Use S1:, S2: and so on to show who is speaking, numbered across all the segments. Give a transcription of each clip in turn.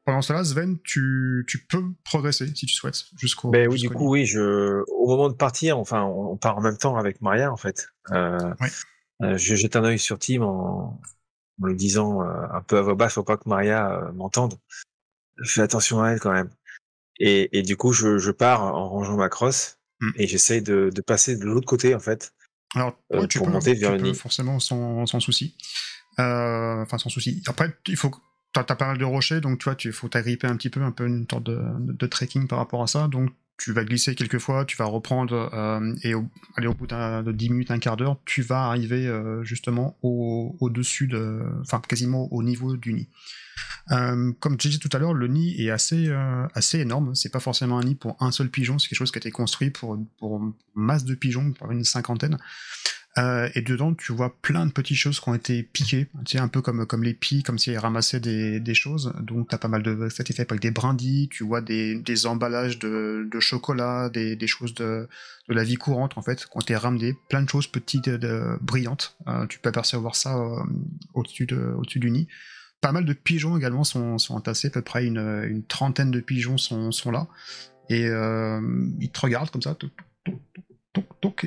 S1: Pendant cela, Sven, tu peux progresser si tu souhaites jusqu'au.
S2: Ben oui, du coup, oui, au moment de partir, enfin, on part en même temps avec Maria, en fait.
S1: Ouais.
S2: Je jette un œil sur Tim en lui disant un peu à voix basse, faut pas que Maria m'entende. Fais attention à elle quand même. Et du coup, je pars en rangeant ma crosse et j'essaye de passer de l'autre côté, en fait,
S1: Alors, tu
S2: pour
S1: peux,
S2: monter vers le nid.
S1: forcément sans souci. Enfin, sans souci. Après, il faut que t'as pas mal de rochers, donc tu vois, faut t'agripper un peu une sorte de trekking par rapport à ça. Donc, tu vas glisser quelques fois, tu vas reprendre, et aller au bout de 10 minutes, un quart d'heure, tu vas arriver justement au-dessus enfin, quasiment au niveau du nid. Comme j'ai dit tout à l'heure, le nid est assez énorme. C'est pas forcément un nid pour un seul pigeon, c'est quelque chose qui a été construit pour une masse de pigeons, pour une cinquantaine. Et dedans, tu vois plein de petites choses qui ont été piquées, tu sais, un peu comme les pies, comme si elles ramassaient des choses. Donc, t'as pas mal de. Ça a été fait avec des brindilles, tu vois des emballages de chocolat, des choses de la vie courante, en fait, qui ont été ramenées, plein de choses petites, brillantes. Tu peux apercevoir ça au-dessus du nid. Pas mal de pigeons également sont entassés, à peu près une trentaine de pigeons sont là. Et ils te regardent comme ça,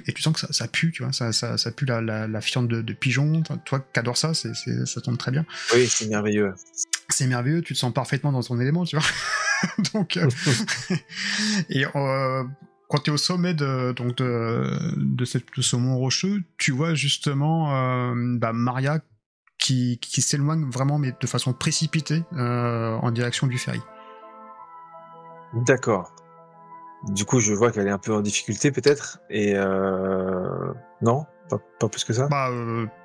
S1: et tu sens que ça pue, tu vois, ça pue la fiente de pigeon. Enfin, toi qui adores ça, ça tombe très bien.
S2: Oui, c'est merveilleux.
S1: C'est merveilleux, tu te sens parfaitement dans ton élément, tu vois. Donc, et quand tu es au sommet de ce mont rocheux, tu vois justement Maria qui s'éloigne vraiment, mais de façon précipitée, en direction du ferry.
S2: D'accord. Du coup, je vois qu'elle est un peu en difficulté, peut-être, et non, pas plus que ça.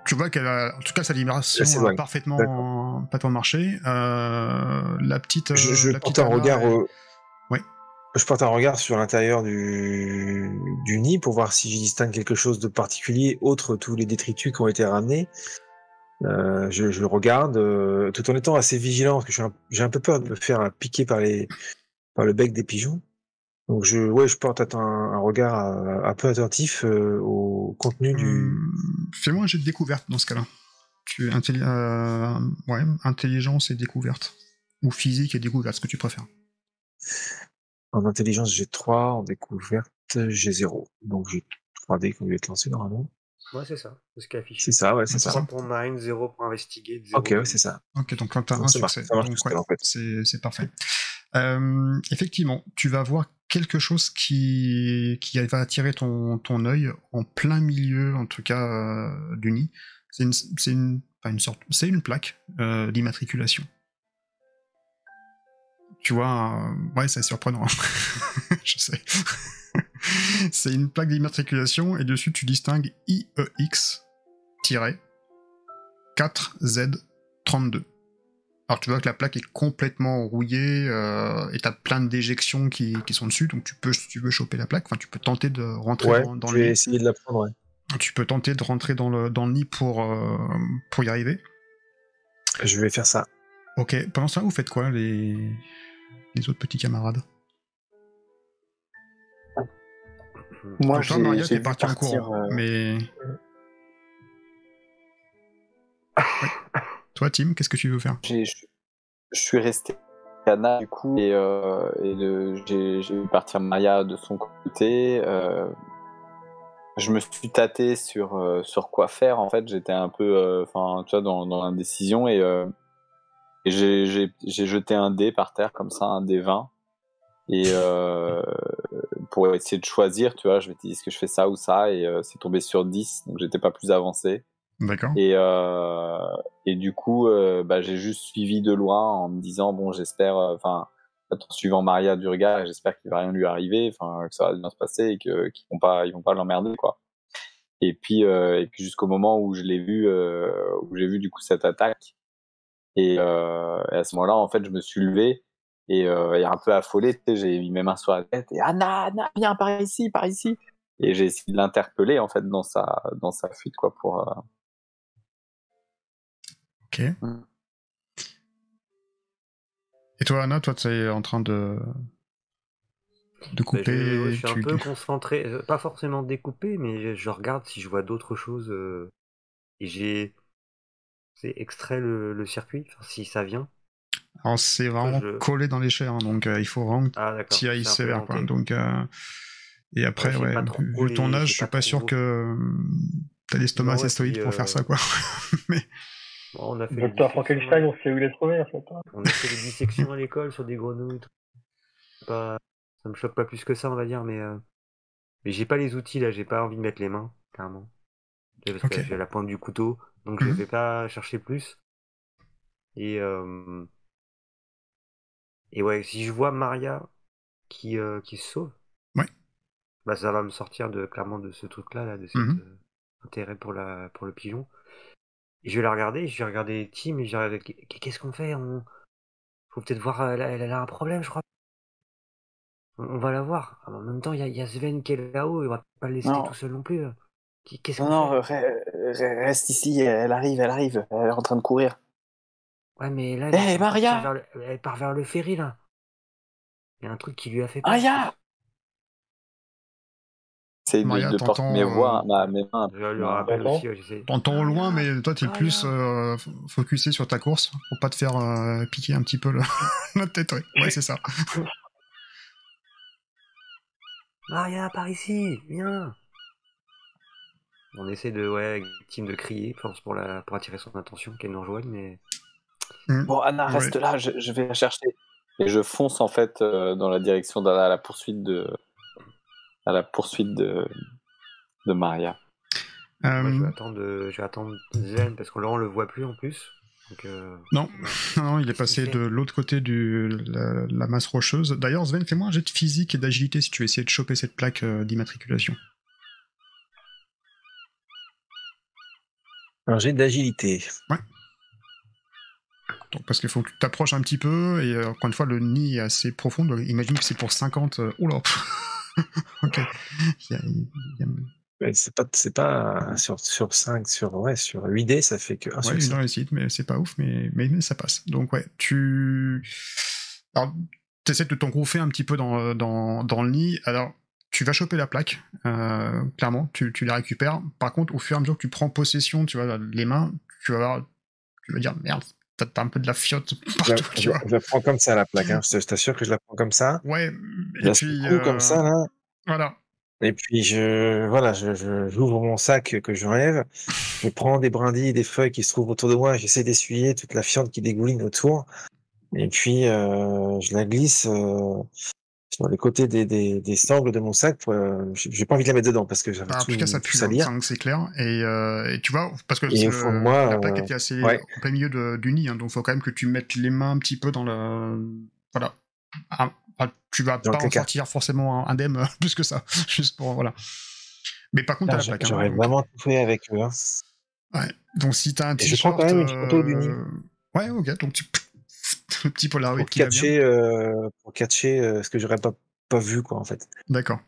S1: Tu vois qu'elle a, en tout cas, sa libération a parfaitement marché. La petite.
S2: Je
S1: la
S2: porte
S1: petite
S2: un
S1: Anna
S2: regard.
S1: Ouais.
S2: Je porte un regard sur l'intérieur du nid pour voir si j'y distingue quelque chose de particulier, autre tous les détritus qui ont été ramenés. Je regarde, tout en étant assez vigilant, parce que j'ai un peu peur de me faire piquer par le bec des pigeons. Donc je porte un regard un peu attentif au contenu du.
S1: Fais-moi un jet de découverte dans ce cas-là. Intelligence et découverte. Ou physique et découverte, ce que tu préfères.
S2: En intelligence, j'ai 3, en découverte, j'ai 0. Donc j'ai 3 dés qui ont dû être lancés normalement.
S3: Ouais, c'est ça, c'est ce qui est affiché.
S2: C'est ça, ouais, c'est ça.
S3: 3 pour Mind, 0 pour Investigate, 0
S2: Ok, ouais, c'est ça.
S1: Ok, donc là, t'as un succès.
S2: Ça marche
S1: Donc,
S2: tout seul, en fait.
S1: c'est parfait. Effectivement, tu vas voir quelque chose qui va attirer ton œil en plein milieu, en tout cas, du nid. C'est une plaque d'immatriculation. Tu vois, ouais, c'est surprenant. Je sais. C'est une plaque d'immatriculation et dessus tu distingues IEX-4Z32. Alors tu vois que la plaque est complètement rouillée et t'as plein de déjections qui sont dessus, donc si tu veux choper la plaque, enfin tu peux tenter de rentrer dans le nid.
S2: Je vais essayer de la prendre, ouais.
S1: Tu peux tenter de rentrer dans le nid pour y arriver.
S2: Je vais faire ça.
S1: Ok, pendant ça, vous faites quoi, les autres petits camarades?
S4: Moi,
S1: toi, Maria, t'es parti en courant, mais... Ouais. Toi, Tim, qu'est-ce que tu veux faire?
S4: Je suis resté à Anna, du coup, et j'ai vu partir Maria de son côté. Je me suis tâté sur quoi faire, en fait. J'étais un peu tu vois, dans l'indécision, et j'ai jeté un dé par terre, comme ça, un dé 20. Et pour essayer de choisir, tu vois, je m'étais dit, est-ce que je fais ça ou ça, et c'est tombé sur 10, donc j'étais pas plus avancé.
S1: D'accord.
S4: Et du coup, j'ai juste suivi de loin en me disant, bon, j'espère, en suivant Maria du regard, j'espère qu'il va rien lui arriver, que ça va bien se passer et qu'ils vont pas l'emmerder, quoi. Et puis jusqu'au moment où je l'ai vu, où j'ai vu du coup cette attaque, et à ce moment-là, en fait, je me suis levé et un peu affolé, tu sais, j'ai mis mes mains sur la tête et Anna, viens par ici. Et j'ai essayé de l'interpeller, en fait, dans sa fuite, quoi, pour.
S1: Ok. Et toi, Anna, tu es en train de couper.
S3: Je suis un peu concentré, pas forcément découpé, mais je regarde si je vois d'autres choses. Et j'ai extrait le circuit, si ça vient.
S1: Alors c'est vraiment collé dans les chairs, hein, donc il faut vraiment que tu ailles sévère, quoi. Donc, et après, vu ton âge, je suis pas sûr que t'as l'estomac assez solide pour faire ça, quoi. Mais...
S3: Bon, on a fait
S5: Docteur Frankenstein, on sait où il est trouvé, en fait.
S3: On a fait des dissections à l'école sur des grenouilles. Ça me choque pas plus que ça, on va dire, mais j'ai pas les outils, là, j'ai pas envie de mettre les mains, carrément. Parce que j'ai la pointe du couteau, donc je vais pas chercher plus. Et ouais, si je vois Maria qui se sauve, bah ça va me sortir clairement de ce truc-là, là, de cet intérêt pour le pigeon. Et je vais la regarder, je vais regarder Tim, et je vais regarder, qu'est-ce qu'on fait? Faut peut-être voir, elle a un problème, je crois. On va la voir. En même temps, il y a Sven qui est là-haut, il va pas le laisser tout seul non plus. Qu'est-ce qu'on fait?
S6: Reste ici, elle arrive, elle est en train de courir.
S3: Ouais, mais là,
S6: Maria!
S3: Elle part vers le ferry, là. Il y a un trutruc qui lui a fait peur.
S6: Maria!
S4: C'est de porter mes voix, mes mains.
S3: Je le rappelle aussi, j'essaie.
S1: T'entends au loin, mais toi, t'es plus focusé sur ta course pour pas te faire piquer un petit peu la tête. Ouais, c'est ça.
S3: Maria, par ici, viens. On essaie avec Tim de crier, pour attirer son attention, qu'elle nous rejoigne, mais...
S6: Bon, Anna, reste là, je vais la chercher.
S4: Et je fonce, en fait, dans la direction de la poursuite de Maria.
S3: Moi, je vais attendre Zen, parce que là, on le voit plus, en plus. Donc,
S1: non, il est passé de l'autre côté de la masse rocheuse. D'ailleurs, Sven, fais-moi un jet de physique et d'agilité si tu veux essayer de choper cette plaque d'immatriculation.
S2: Un jet d'agilité.
S1: Ouais. Donc, parce qu'il faut que tu t'approches un petit peu, et encore une fois, le nid est assez profond, donc imagine que c'est pour 50... Oula. Ok.
S2: C'est pas sur 5, sur 8D, ça fait que 1 sur 5.
S1: Une réussite, mais c'est pas ouf, mais ça passe. Donc ouais, alors, t'essaies de t'engouffrer un petit peu dans le nid. Alors, tu vas choper la plaque, clairement, tu la récupères. Par contre, au fur et à mesure que tu prends possession, tu vois, les mains, tu vas dire, merde, t'as un peu de la fiotte partout, tu vois.
S2: Je la prends comme ça, la plaque, hein. Je t'assure que je la prends comme ça.
S1: Ouais,
S2: et puis... comme ça, là.
S1: Voilà.
S2: Et puis j'ouvre mon sac que j'enlève, je prends des brindilles, des feuilles qui se trouvent autour de moi, j'essaie d'essuyer toute la fiente qui dégouline autour, et puis je la glisse sur les côtés des sangles de mon sac. J'ai pas envie de la mettre dedans parce que ça va tout salir.
S1: C'est clair. Et tu vois, parce que
S2: la
S1: plaque était assez en plein milieu du nid, hein, donc il faut quand même que tu mettes les mains un petit peu dans le... Voilà. Tu vas pas en sortir forcément indemne plus que ça, juste pour voilà. Mais par contre, t'as la plaque.
S2: J'aurais vraiment tout fait avec eux. Hein.
S1: Ouais. Donc si t'as un t-shirt,
S2: je prends quand même une photo du nid.
S1: Ouais, ok. Donc le petit Polaroid
S2: pour catcher ce que j'aurais pas vu quoi en fait.
S1: D'accord.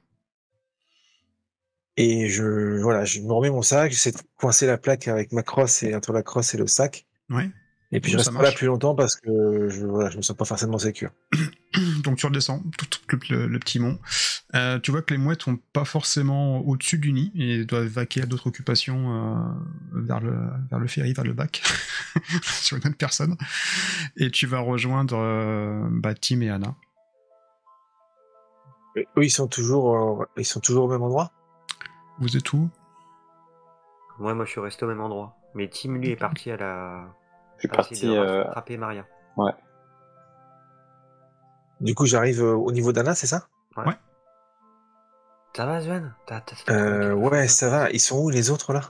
S2: Et je me remets mon sac, j'essaie de coincer la plaque avec ma crosse et entre la crosse et le sac.
S1: Ouais.
S2: Et puis je reste pas là plus longtemps parce que je me sens pas forcément sécure.
S1: Donc tu redescends le petit mont. Tu vois que les mouettes sont pas forcément au-dessus du nid et doivent vaquer à d'autres occupations vers le ferry, vers le bac, sur une autre personne. Et tu vas rejoindre Tim et Anna.
S2: Eux, ils sont toujours au même endroit.
S1: Vous êtes où?
S3: Moi, je suis resté au même endroit. Mais Tim, lui, est parti à la...
S4: Je suis parti
S3: rattraper Maria.
S4: Ouais.
S2: Du coup, j'arrive au niveau d'Anna, c'est ça?
S1: Ouais.
S3: Ça va, Sven?
S2: Ouais, ça va. Ils sont où les autres là?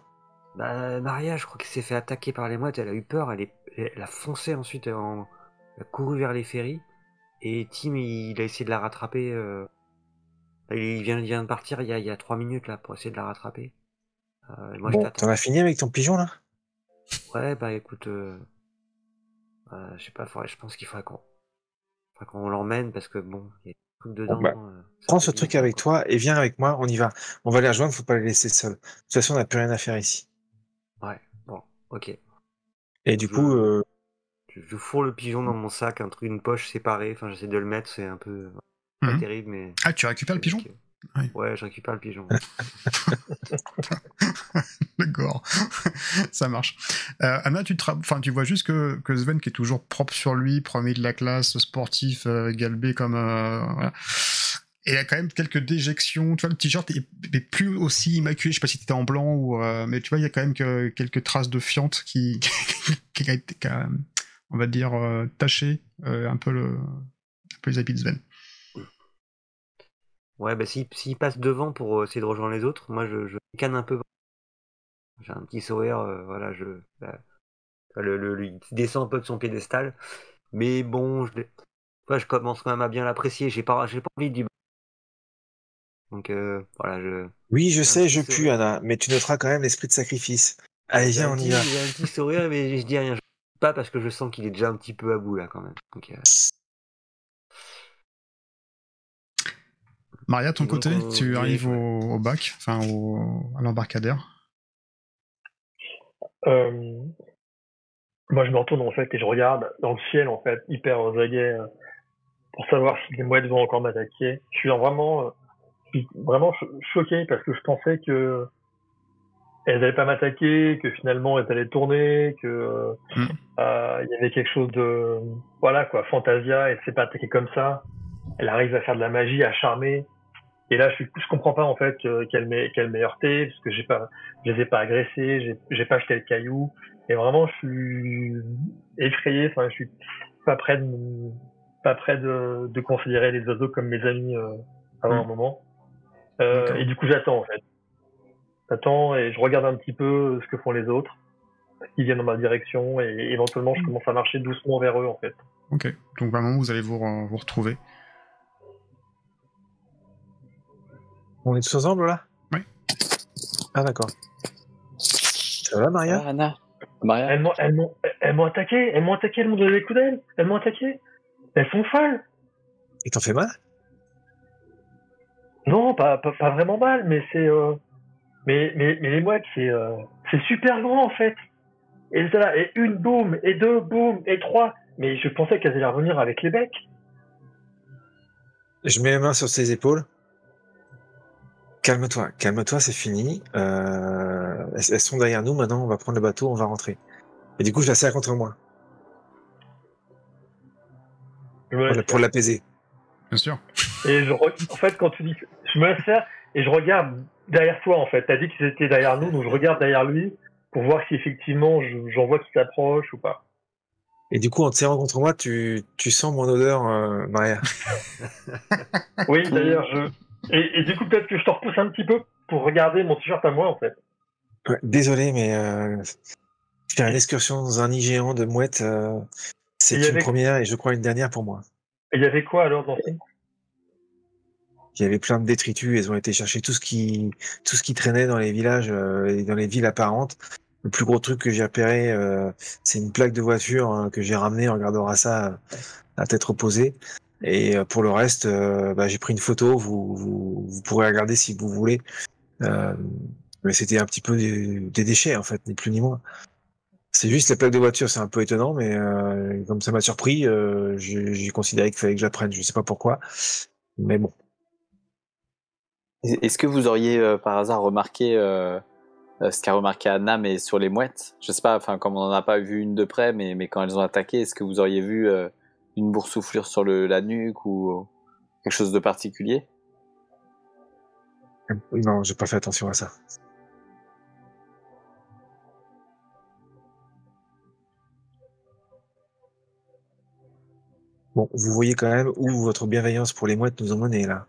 S3: Bah, Maria, je crois qu'elle s'est fait attaquer par les mouettes. Elle a eu peur. Elle a foncé ensuite. Elle a couru vers les ferries. Et Tim, il a essayé de la rattraper. Il vient de partir il y a 3 minutes là pour essayer de la rattraper. Moi,
S2: bon, t'en as fini avec ton pigeon là?
S3: Ouais, bah écoute, je sais pas, je pense qu'il faudrait qu'on l'emmène parce que bon, il y a des trucs dedans.
S2: Bon, bah, prends ce truc avec toi et viens avec moi, on y va. On va les rejoindre, faut pas les laisser seuls. De toute façon, on n'a plus rien à faire ici.
S3: Ouais, bon, ok.
S2: Et du coup...
S3: Je fourre le pigeon dans mon sac, une poche séparée, enfin j'essaie de le mettre, c'est un peu pas terrible, mais...
S1: Ah, tu récupères le pigeon? Oui.
S3: Ouais, je récupère le pigeon.
S1: Le gore. Ça marche. Anna, tu vois juste que Sven, qui est toujours propre sur lui, premier de la classe, sportif, galbé comme... voilà. Et il y a quand même quelques déjections. Tu vois, le t-shirt est plus aussi immaculé. Je sais pas si t'étais en blanc ou... mais tu vois, il y a quand même quelques traces de fiente qui on va dire, taché un peu les habits de Sven.
S3: Ouais, bah s'il passe devant pour essayer de rejoindre les autres, moi je canne un peu. J'ai un petit sourire, voilà, il descend un peu de son piédestal. Mais bon, je commence quand même à bien l'apprécier. J'ai pas envie du... Donc voilà,
S2: Oui, je sais, je pue,
S3: sourire.
S2: Anna, mais tu noteras quand même l'esprit de sacrifice. Allez, viens, on y va.
S3: J'ai un petit sourire, mais je dis rien. Je pas parce que je sens qu'il est déjà un petit peu à bout là quand même. Donc,
S1: Maria, ton
S3: donc,
S1: côté, tu arrives
S3: ouais.
S1: au bac, enfin à l'embarcadère.
S5: Moi, je me retourne en fait et je regarde dans le ciel en fait, hyper aux aguets, pour savoir si les mouettes vont encore m'attaquer. Je suis vraiment choqué parce que je pensais que elles allaient pas m'attaquer, que finalement elles allaient tourner, que il y avait quelque chose de voilà quoi, Fantasia, elle s'est pas attaquée comme ça. Elle arrive à faire de la magie, à charmer. Et là, je comprends pas en fait qu'elle m'ait heurté parce que je les ai pas agressés, j'ai pas jeté le caillou. Et vraiment, je suis effrayé. Enfin, je suis pas prêt de considérer les oiseaux comme mes amis avant un moment. Et du coup, j'attends en fait. J'attends et je regarde un petit peu ce que font les autres, qui viennent dans ma direction, et éventuellement, je commence à marcher doucement vers eux en fait.
S1: Ok. Donc à un moment, vous allez vous retrouver.
S2: On est tous ensemble là?
S1: Oui.
S2: Ah d'accord. Ça va, Maria?
S6: Ça va, Anna? Maria?
S5: Elles m'ont attaqué, elles m'ont donné des coups d'aile, elles m'ont attaqué. Elles sont folles.
S2: Et t'en fais mal?
S5: Non, pas vraiment mal, mais mais les mouettes, c'est super grand en fait. Et là, et une boum, et deux boum, et trois. Mais je pensais qu'elles allaient revenir avec les becs.
S2: Je mets mes mains sur ses épaules. Calme-toi, c'est fini. Elles sont derrière nous, maintenant on va prendre le bateau, on va rentrer. Et du coup, je la serre contre moi. Pour l'apaiser.
S1: Bien sûr.
S5: Et en fait, quand tu dis, je me sers et je regarde derrière toi en fait. T'as dit qu'ils étaient derrière nous, donc je regarde derrière lui pour voir si effectivement j'en vois qui s'approche ou pas.
S2: Et du coup, en te serrant contre moi, tu sens mon odeur, Maria.
S5: Oui, d'ailleurs, et du coup, peut-être que je te repousse un petit peu pour regarder mon t-shirt à moi en fait.
S2: Ouais, désolé, mais faire une excursion dans un nid géant de mouettes, c'est une première et je crois une dernière pour moi.
S5: Et il y avait quoi alors dans ce nid?
S2: Il y avait plein de détritus, elles ont été chercher tout ce qui traînait dans les villages et dans les villes apparentes. Le plus gros truc que j'ai repéré, c'est une plaque de voiture que j'ai ramenée en regardant ça à tête reposée. Et pour le reste, j'ai pris une photo, vous pourrez regarder si vous voulez. Mais c'était un petit peu des déchets, en fait, ni plus ni moins. C'est juste la plaque de voiture, c'est un peu étonnant, mais comme ça m'a surpris, j'ai considéré qu'il fallait que je la prenne. Je sais pas pourquoi, mais bon.
S4: Est-ce que vous auriez par hasard remarqué ce qu'a remarqué Anna, mais sur les mouettes? Je sais pas, enfin, comme on n'en a pas vu une de près, mais quand elles ont attaqué, est-ce que vous auriez vu une boursouflure sur la nuque ou quelque chose de particulier?
S2: Non, j'ai pas fait attention à ça. Bon, vous voyez quand même où votre bienveillance pour les mouettes nous emmène là.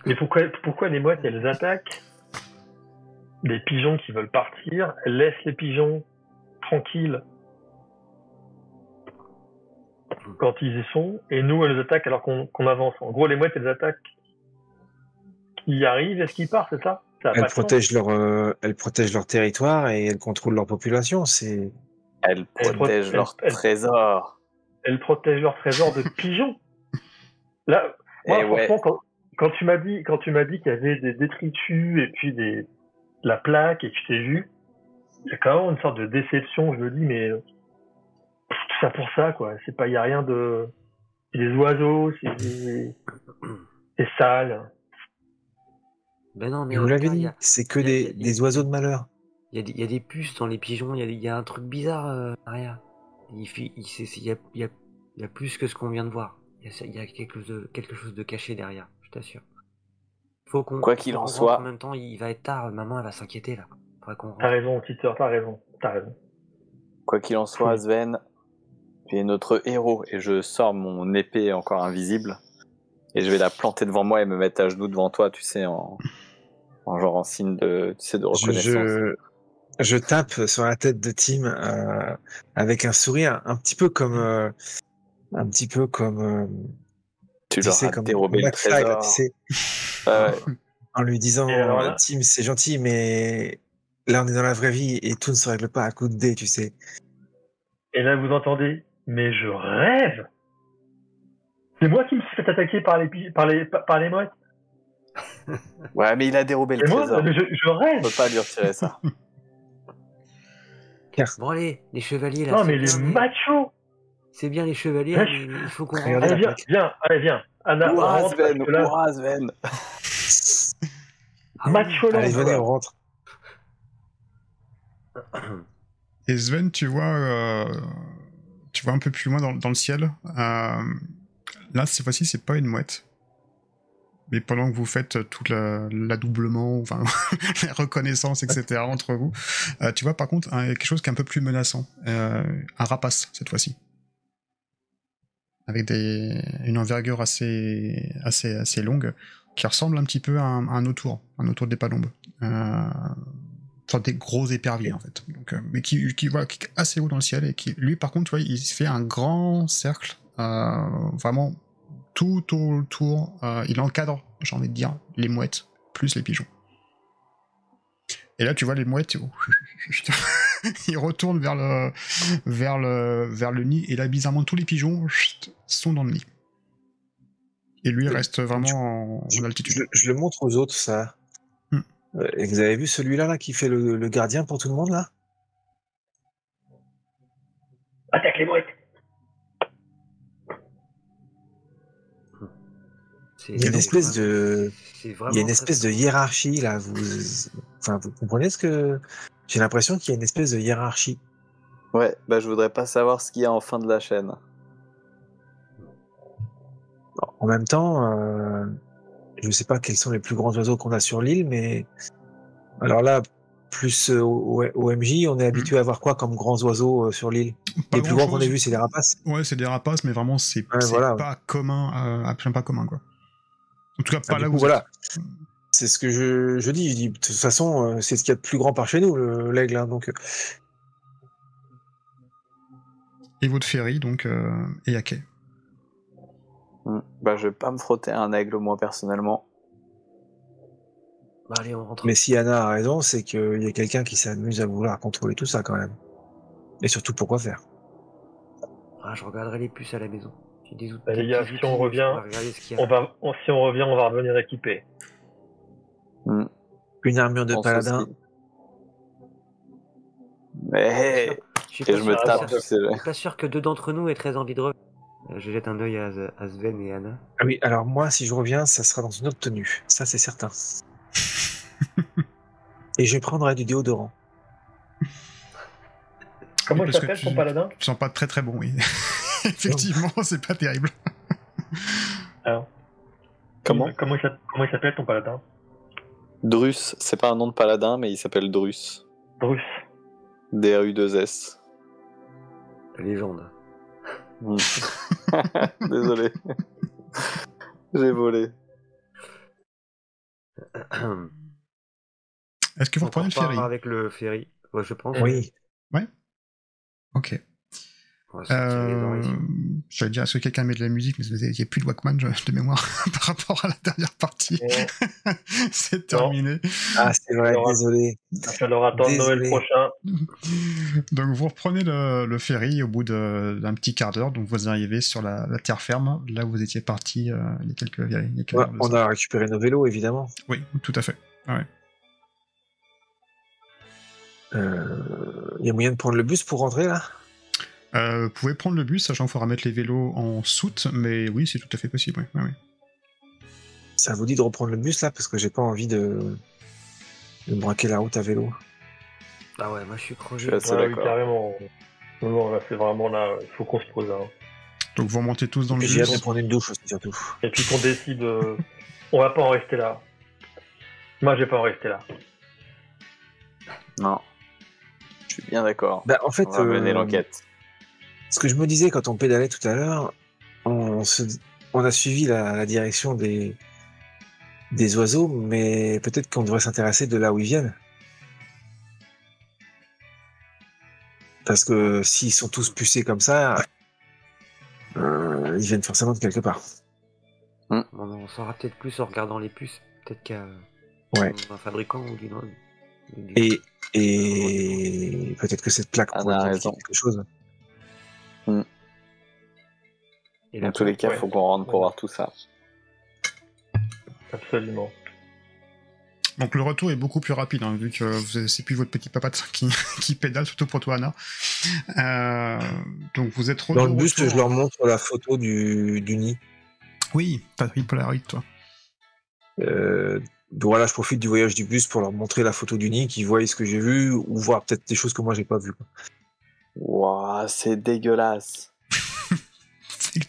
S5: Mais pourquoi les mouettes, elles attaquent des pigeons qui veulent partir, elles laissent les pigeons tranquilles quand ils y sont, et nous, elles attaquent alors qu'on avance. En gros, les mouettes, elles attaquent qui arrivent et ce qui part, c'est ça?
S2: Elles protègent leur territoire et elles contrôlent leur population.
S4: Elles protègent leur trésor.
S5: Elles protègent leur trésor de pigeons. Là, moi, franchement, quand tu m'as dit qu'il y avait des détritus et puis de la plaque et que je t'ai vu, il y a quand même une sorte de déception. Je me dis, mais tout ça pour ça, quoi. Il y a rien de, c'est des oiseaux, c'est sale.
S3: Ben non, mais
S2: vous l'avez
S3: regarde,
S2: dit, c'est que des oiseaux de malheur.
S3: il y a des puces dans les pigeons, il y a un truc bizarre, Maria. Il y a plus que ce qu'on vient de voir. Il y a quelque chose de caché derrière, je t'assure.
S4: Quoi qu'il en soit.
S3: En même temps, il va être tard, maman elle va s'inquiéter là. Faudrait qu'on rentre.
S5: T'as raison, petite sœur, t'as raison.
S4: Quoi qu'il en soit, Sven, tu es notre héros et je sors mon épée encore invisible et je vais la planter devant moi et me mettre à genoux devant toi, tu sais, en genre en signe de, tu sais, de reconnaissance.
S2: Je tape sur la tête de Tim avec un sourire un petit peu comme
S4: tu leur as dérobé le trésor.
S2: Tu sais, en lui disant Tim, c'est gentil, mais là on est dans la vraie vie et tout ne se règle pas à coup de dés, tu sais.
S5: Et là vous entendez, mais je rêve. C'est moi qui me suis fait attaquer par les mouettes.
S4: Ouais, mais il a dérobé le trésor.
S5: Mais je rêve.
S4: On peut pas lui retirer ça.
S3: Bon allez, les chevaliers là.
S5: Non mais les machos.
S3: C'est bien les chevaliers, mais il faut qu'on rentre.
S5: Allez viens. Anna,
S4: Hurrah Sven.
S5: Macho.
S2: Allez venez, on rentre.
S1: Et Sven, tu vois un peu plus loin dans le ciel. Là, cette fois-ci, c'est pas une mouette. Mais pendant que vous faites tout l'adoublement, enfin, la reconnaissance, etc. entre vous, tu vois par contre quelque chose qui est un peu plus menaçant. Un rapace, cette fois-ci. Avec une envergure assez longue, qui ressemble un petit peu à un autour des palombes. Enfin, des gros éperviers, en fait. Donc, mais qui est assez haut dans le ciel, et qui, lui, par contre, tu vois, il fait un grand cercle, vraiment tout autour, il encadre, j'ai envie de dire, les mouettes, plus les pigeons. Et là, tu vois les mouettes, ils retournent vers le nid, et là, bizarrement, tous les pigeons sont dans le nid. Et lui, il reste vraiment en altitude.
S2: Je le montre aux autres, ça. Et vous avez vu celui-là là, qui fait le gardien pour tout le monde, là?
S5: Attaque les mouettes.
S2: Il y a une espèce de hiérarchie là. Vous comprenez ce que j'ai l'impression qu'il y a une espèce de hiérarchie.
S4: Ouais, bah je voudrais pas savoir ce qu'il y a en fin de la chaîne.
S2: En même temps, je sais pas quels sont les plus grands oiseaux qu'on a sur l'île, mais alors là, plus au MJ, on est habitué à voir quoi comme grands oiseaux sur l'île? Les plus grands qu'on ait vus, c'est des rapaces.
S1: Ouais, c'est des rapaces, mais vraiment c'est pas commun, absolument pas commun, quoi. En tout cas, pas là où vous êtes.
S2: C'est ce que je dis. Je dis, de toute façon, c'est ce qu'il y a de plus grand par chez nous, l'aigle. Hein, donc.
S1: Et votre ferry, donc, est à quai.
S4: Bah, je vais pas me frotter à un aigle, moi, personnellement.
S3: Bah, allez, on rentre.
S2: Mais si Anna a raison, c'est qu'il y a quelqu'un qui s'amuse à vouloir contrôler tout ça, quand même. Et surtout, pourquoi faire?
S3: Ah, je regarderai les puces à la maison.
S5: Les gars, si on revient, on va revenir équipés.
S2: Une armure de paladin.
S4: Mais je me tape.
S3: Je suis pas sûr que deux d'entre nous aient très envie de revenir. Je jette un œil à Sven et Anna.
S2: Ah oui, alors moi, si je reviens, ça sera dans une autre tenue. Ça, c'est certain. Et je prendrai du déodorant.
S5: Comment il s'appelle ton paladin?
S1: Tu sens pas très très bon, oui. Effectivement, c'est pas terrible.
S5: Alors, comment il s'appelle ton paladin?
S4: Drus, c'est pas un nom de paladin, mais il s'appelle Drus.
S5: Drus.
S4: DRU2S.
S3: La légende.
S4: Désolé. J'ai volé.
S1: Est-ce que vous reprenez le ferry?
S3: Avec le ferry, ouais, je pense.
S2: Oui.
S1: Ouais. Ok. J'allais dire, est-ce que quelqu'un met de la musique, mais il n'y a plus de Walkman de mémoire par rapport à la dernière partie. C'est terminé.
S2: Ah, c'est vrai, désolé.
S5: Il va falloir attendre Noël prochain.
S1: Donc vous reprenez le ferry au bout d'un petit quart d'heure, donc vous arrivez sur la terre ferme, là où vous étiez parti il y a quelques heures.
S2: On a récupéré nos vélos, évidemment.
S1: Oui, tout à fait. Ouais.
S2: Il y a moyen de prendre le bus pour rentrer, là?
S1: Vous pouvez prendre le bus, sachant qu'il faudra mettre les vélos en soute, mais oui, c'est tout à fait possible. Ouais.
S2: Ça vous dit de reprendre le bus là, parce que j'ai pas envie de braquer la route à vélo.
S3: Ah ouais, moi je suis crevé.
S4: Je suis assez
S5: Oui,
S4: d'accord.
S5: carrément. Non, là, c'est vraiment là, il faut qu'on se pose. Hein.
S1: Donc vous remontez tous dans le
S2: Et j'ai hâte de
S1: bus.
S2: prendre une douche aussi, surtout.
S5: Et puis qu'on décide, on va pas en rester là. Moi, je vais pas en rester là.
S4: Non. Je suis bien d'accord.
S2: Bah, en fait,
S4: On va mener l'enquête.
S2: ce que je me disais quand on pédalait tout à l'heure, on a suivi la direction des oiseaux, mais peut-être qu'on devrait s'intéresser de là où ils viennent. Parce que s'ils sont tous pucés comme ça, ils viennent forcément de quelque part.
S3: On saura peut-être plus en regardant les puces. Peut-être qu'un fabricant ou d'une.
S2: Et peut-être que cette plaque pourrait dire quelque chose.
S3: Et
S4: dans tous les cas, il faut qu'on rentre pour voir tout ça.
S5: Absolument.
S1: Donc le retour est beaucoup plus rapide, hein, vu que c'est plus votre petit papate qui pédale, surtout pour toi, Anna. Donc vous êtes
S2: dans le bus, je leur montre la photo du nid.
S1: Oui, t'as pris Polaroid, toi.
S2: Donc voilà, je profite du voyage du bus pour leur montrer la photo du nid, qu'ils voient ce que j'ai vu, ou voir peut-être des choses que moi j'ai pas vues.
S4: Waouh, c'est dégueulasse.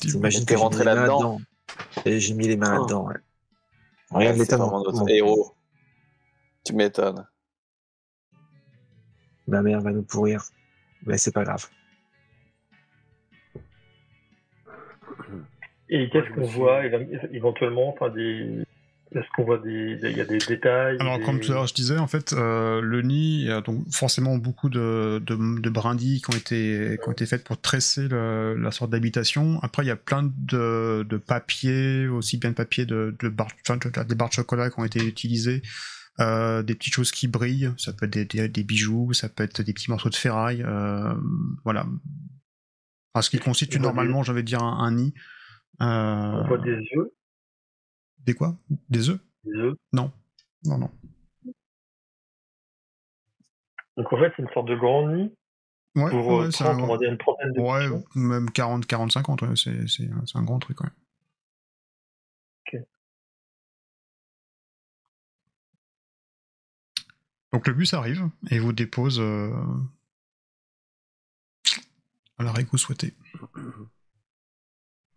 S2: J'imagine que t'es rentré là-dedans. Et j'ai mis les mains là-dedans, ouais. Regarde l'état de
S4: notre héros. Tu m'étonnes.
S2: Ma mère va nous pourrir. Mais c'est pas grave.
S5: Et qu'est-ce qu'on voit éventuellement, enfin est-ce qu'on voit il y a des détails?
S1: Alors, comme tout à l'heure je disais, en fait, le nid, il y a donc forcément beaucoup de brindilles qui ont été faites pour tresser la sorte d'habitation. Après, il y a plein de papiers, aussi bien de papier des barres de chocolat qui ont été utilisés, des petites choses qui brillent, ça peut être des bijoux, ça peut être des petits morceaux de ferraille, voilà. Alors, ce qui constitue normalement, j'avais dire, un nid.
S5: On voit des œufs.
S1: Des quoi? Des œufs?
S5: Des œufs.
S1: Non.
S5: Donc en fait, c'est une sorte de grand nid.
S1: Ouais,
S5: pour 30, on va dire une trentaine de
S1: pigeons. Même 40, 50, ouais, c'est un grand truc, ouais.
S5: Ok.
S1: Donc le bus arrive et vous dépose à l'arrêt que vous souhaitez.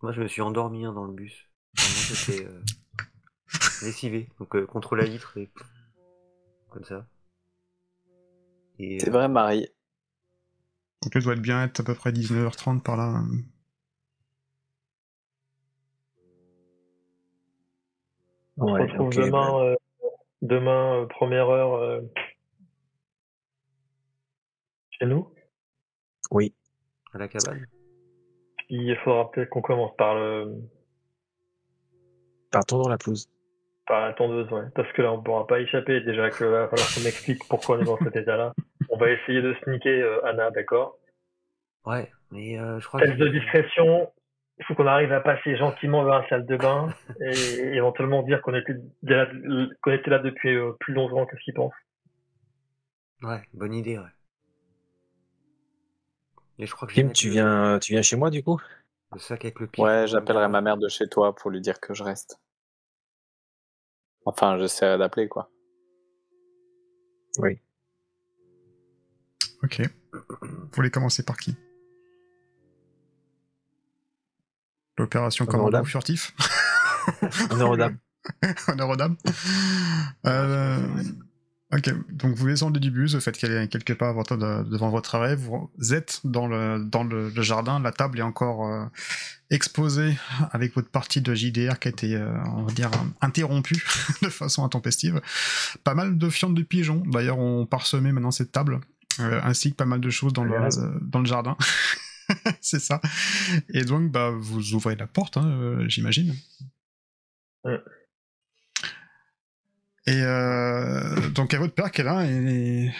S3: Moi, je me suis endormi dans le bus. Vraiment, j'étais lessivé. Donc, contre la vitre et comme ça.
S4: C'est vrai, Marie.
S1: Donc, ça doit bien être à peu près 19h30 par là.
S5: On se retrouve demain, première heure chez nous.
S2: Oui.
S3: À la cabane.
S5: Il faudra peut-être qu'on commence par
S2: Partons dans la pelouse.
S5: Par la tondeuse, ouais. Parce que là, on pourra pas échapper. Déjà qu'il va falloir qu'on m'explique pourquoi on est dans cet état-là. On va essayer de sneaker Anna, d'accord?
S3: Ouais, mais je crois
S5: Test de discrétion. Il faut qu'on arrive à passer gentiment vers la salle de bain et éventuellement dire qu'on était là depuis plus longtemps que ce qu'ils pensent.
S3: Ouais, bonne idée, ouais. Et je crois que
S2: Kim, tu viens chez moi du coup?
S3: Le sac avec le pied.
S4: Ouais, j'appellerai ma mère de chez toi pour lui dire que je reste. Enfin, j'essaierai d'appeler, quoi.
S2: Oui.
S1: Ok. Vous voulez commencer par qui? L'opération commando furtif.
S2: Honneur aux dames.
S1: Honneur aux dames. Ok, donc vous descendez du bus, vous faites quelques pas devant votre arrêt, vous êtes dans le jardin, la table est encore exposée avec votre partie de JDR qui a été, on va dire, interrompue de façon intempestive. Pas mal de fientes de pigeons, d'ailleurs on parsemé maintenant cette table, ainsi que pas mal de choses dans le jardin. C'est ça. Et donc vous ouvrez la porte, hein, j'imagine.
S5: Ouais.
S1: Et donc, il y a votre père qui est là, et...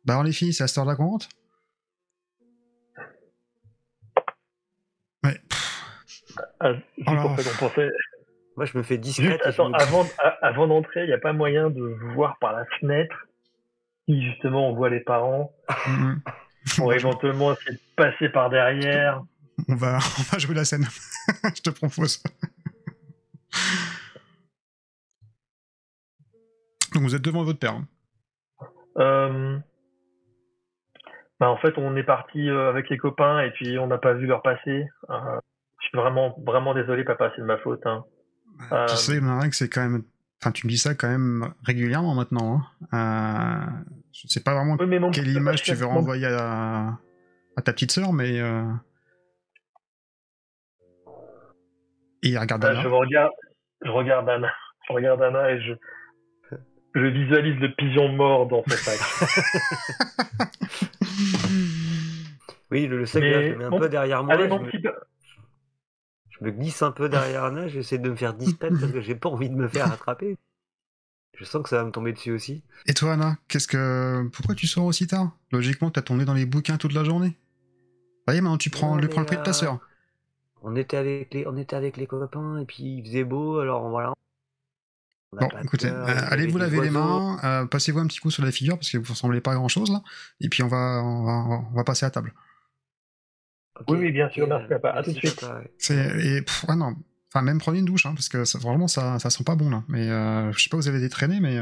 S1: Bah, alors les filles, c'est à cette heure-là qu'on rentre? Ouais.
S5: Pour ça qu'on pensait...
S3: Moi, je me fais discret.
S5: Attends, avant d'entrer, il n'y a pas moyen de voir par la fenêtre si, justement, on voit les parents pour éventuellement essayer de passer par derrière.
S1: On va jouer la scène. Je te propose. Donc vous êtes devant votre père.
S5: En fait, on est parti avec les copains et puis on n'a pas vu leur passer. Je suis vraiment, vraiment désolé, papa, c'est de ma faute. Hein.
S1: Tu sais, Marin, que c'est quand même... Enfin, tu me dis ça quand même régulièrement maintenant. Hein. Je sais pas vraiment quelle image tu veux renvoyer à ta petite sœur, mais... Et il regarde Anna.
S5: Je regarde Anna. Je regarde Anna et je visualise le pigeon mort dans son sac.
S3: Oui, le sac, là, je le mets un peu derrière moi.
S5: Allez,
S3: Je me glisse un peu derrière Anna, j'essaie de me faire discrète parce que j'ai pas envie de me faire attraper. Je sens que ça va me tomber dessus aussi.
S1: Et toi, Anna, pourquoi tu sors aussi tard? Logiquement, t'as tourné dans les bouquins toute la journée. Voyez, maintenant tu prends le prix de ta sœur.
S3: On était avec les copains et puis il faisait beau, alors voilà.
S1: Bon, écoutez, allez vous laver les mains, passez-vous un petit coup sur la figure parce que vous ressemblez pas à grand chose là, et puis on va passer à table.
S5: Okay, oui, bien sûr, merci papa, à tout de suite.
S1: Papa, non, enfin même prenez une douche, hein, parce que vraiment ça sent pas bon là, mais je sais pas, vous avez été traîné, mais...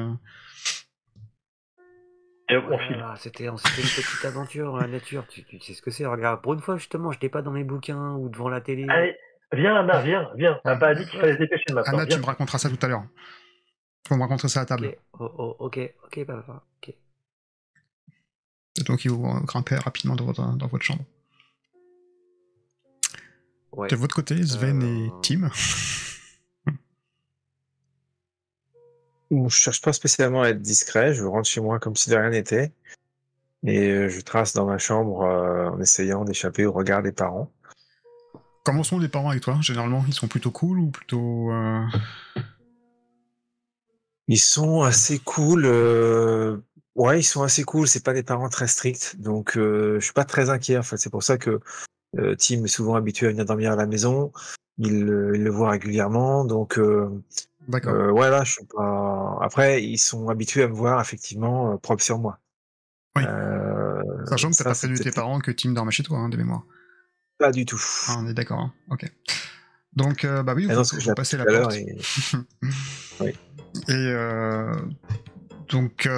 S3: C'était une petite aventure dans la nature, tu sais ce que c'est, regarde, pour une fois justement, j'étais pas dans mes bouquins ou devant la télé.
S5: Allez, viens Anna, viens, papa a dit qu'il fallait se dépêcher maintenant.
S1: Anna, tu me raconteras ça tout à l'heure. Faut me raconter ça à table.
S3: Ok, papa, ok.
S1: C'est donc il vous grimpez rapidement dans votre chambre.
S3: Ouais.
S1: De votre côté, Sven et Tim.
S2: Je cherche pas spécialement à être discret, je rentre chez moi comme si de rien n'était. Et je trace dans ma chambre en essayant d'échapper au regard des parents.
S1: Comment sont les parents avec toi? Généralement, ils sont plutôt cool ou plutôt...
S2: Ils sont assez cool. Ouais, ils sont assez cool. C'est pas des parents très stricts, donc je suis pas très inquiet. En fait, c'est pour ça que Tim est souvent habitué à venir dormir à la maison. Il le voit régulièrement, donc.
S1: D'accord.
S2: Ouais, là, je suis pas. Après, ils sont habitués à me voir effectivement propre sur moi.
S1: Oui. Sachant que t'as pas prévenu tes parents que Tim dormait chez toi, hein, de mémoire.
S2: Pas du tout.
S1: Ah, on est d'accord. Hein. Ok. Donc, bah oui, vous passez la porte.
S2: Oui.
S1: Et donc,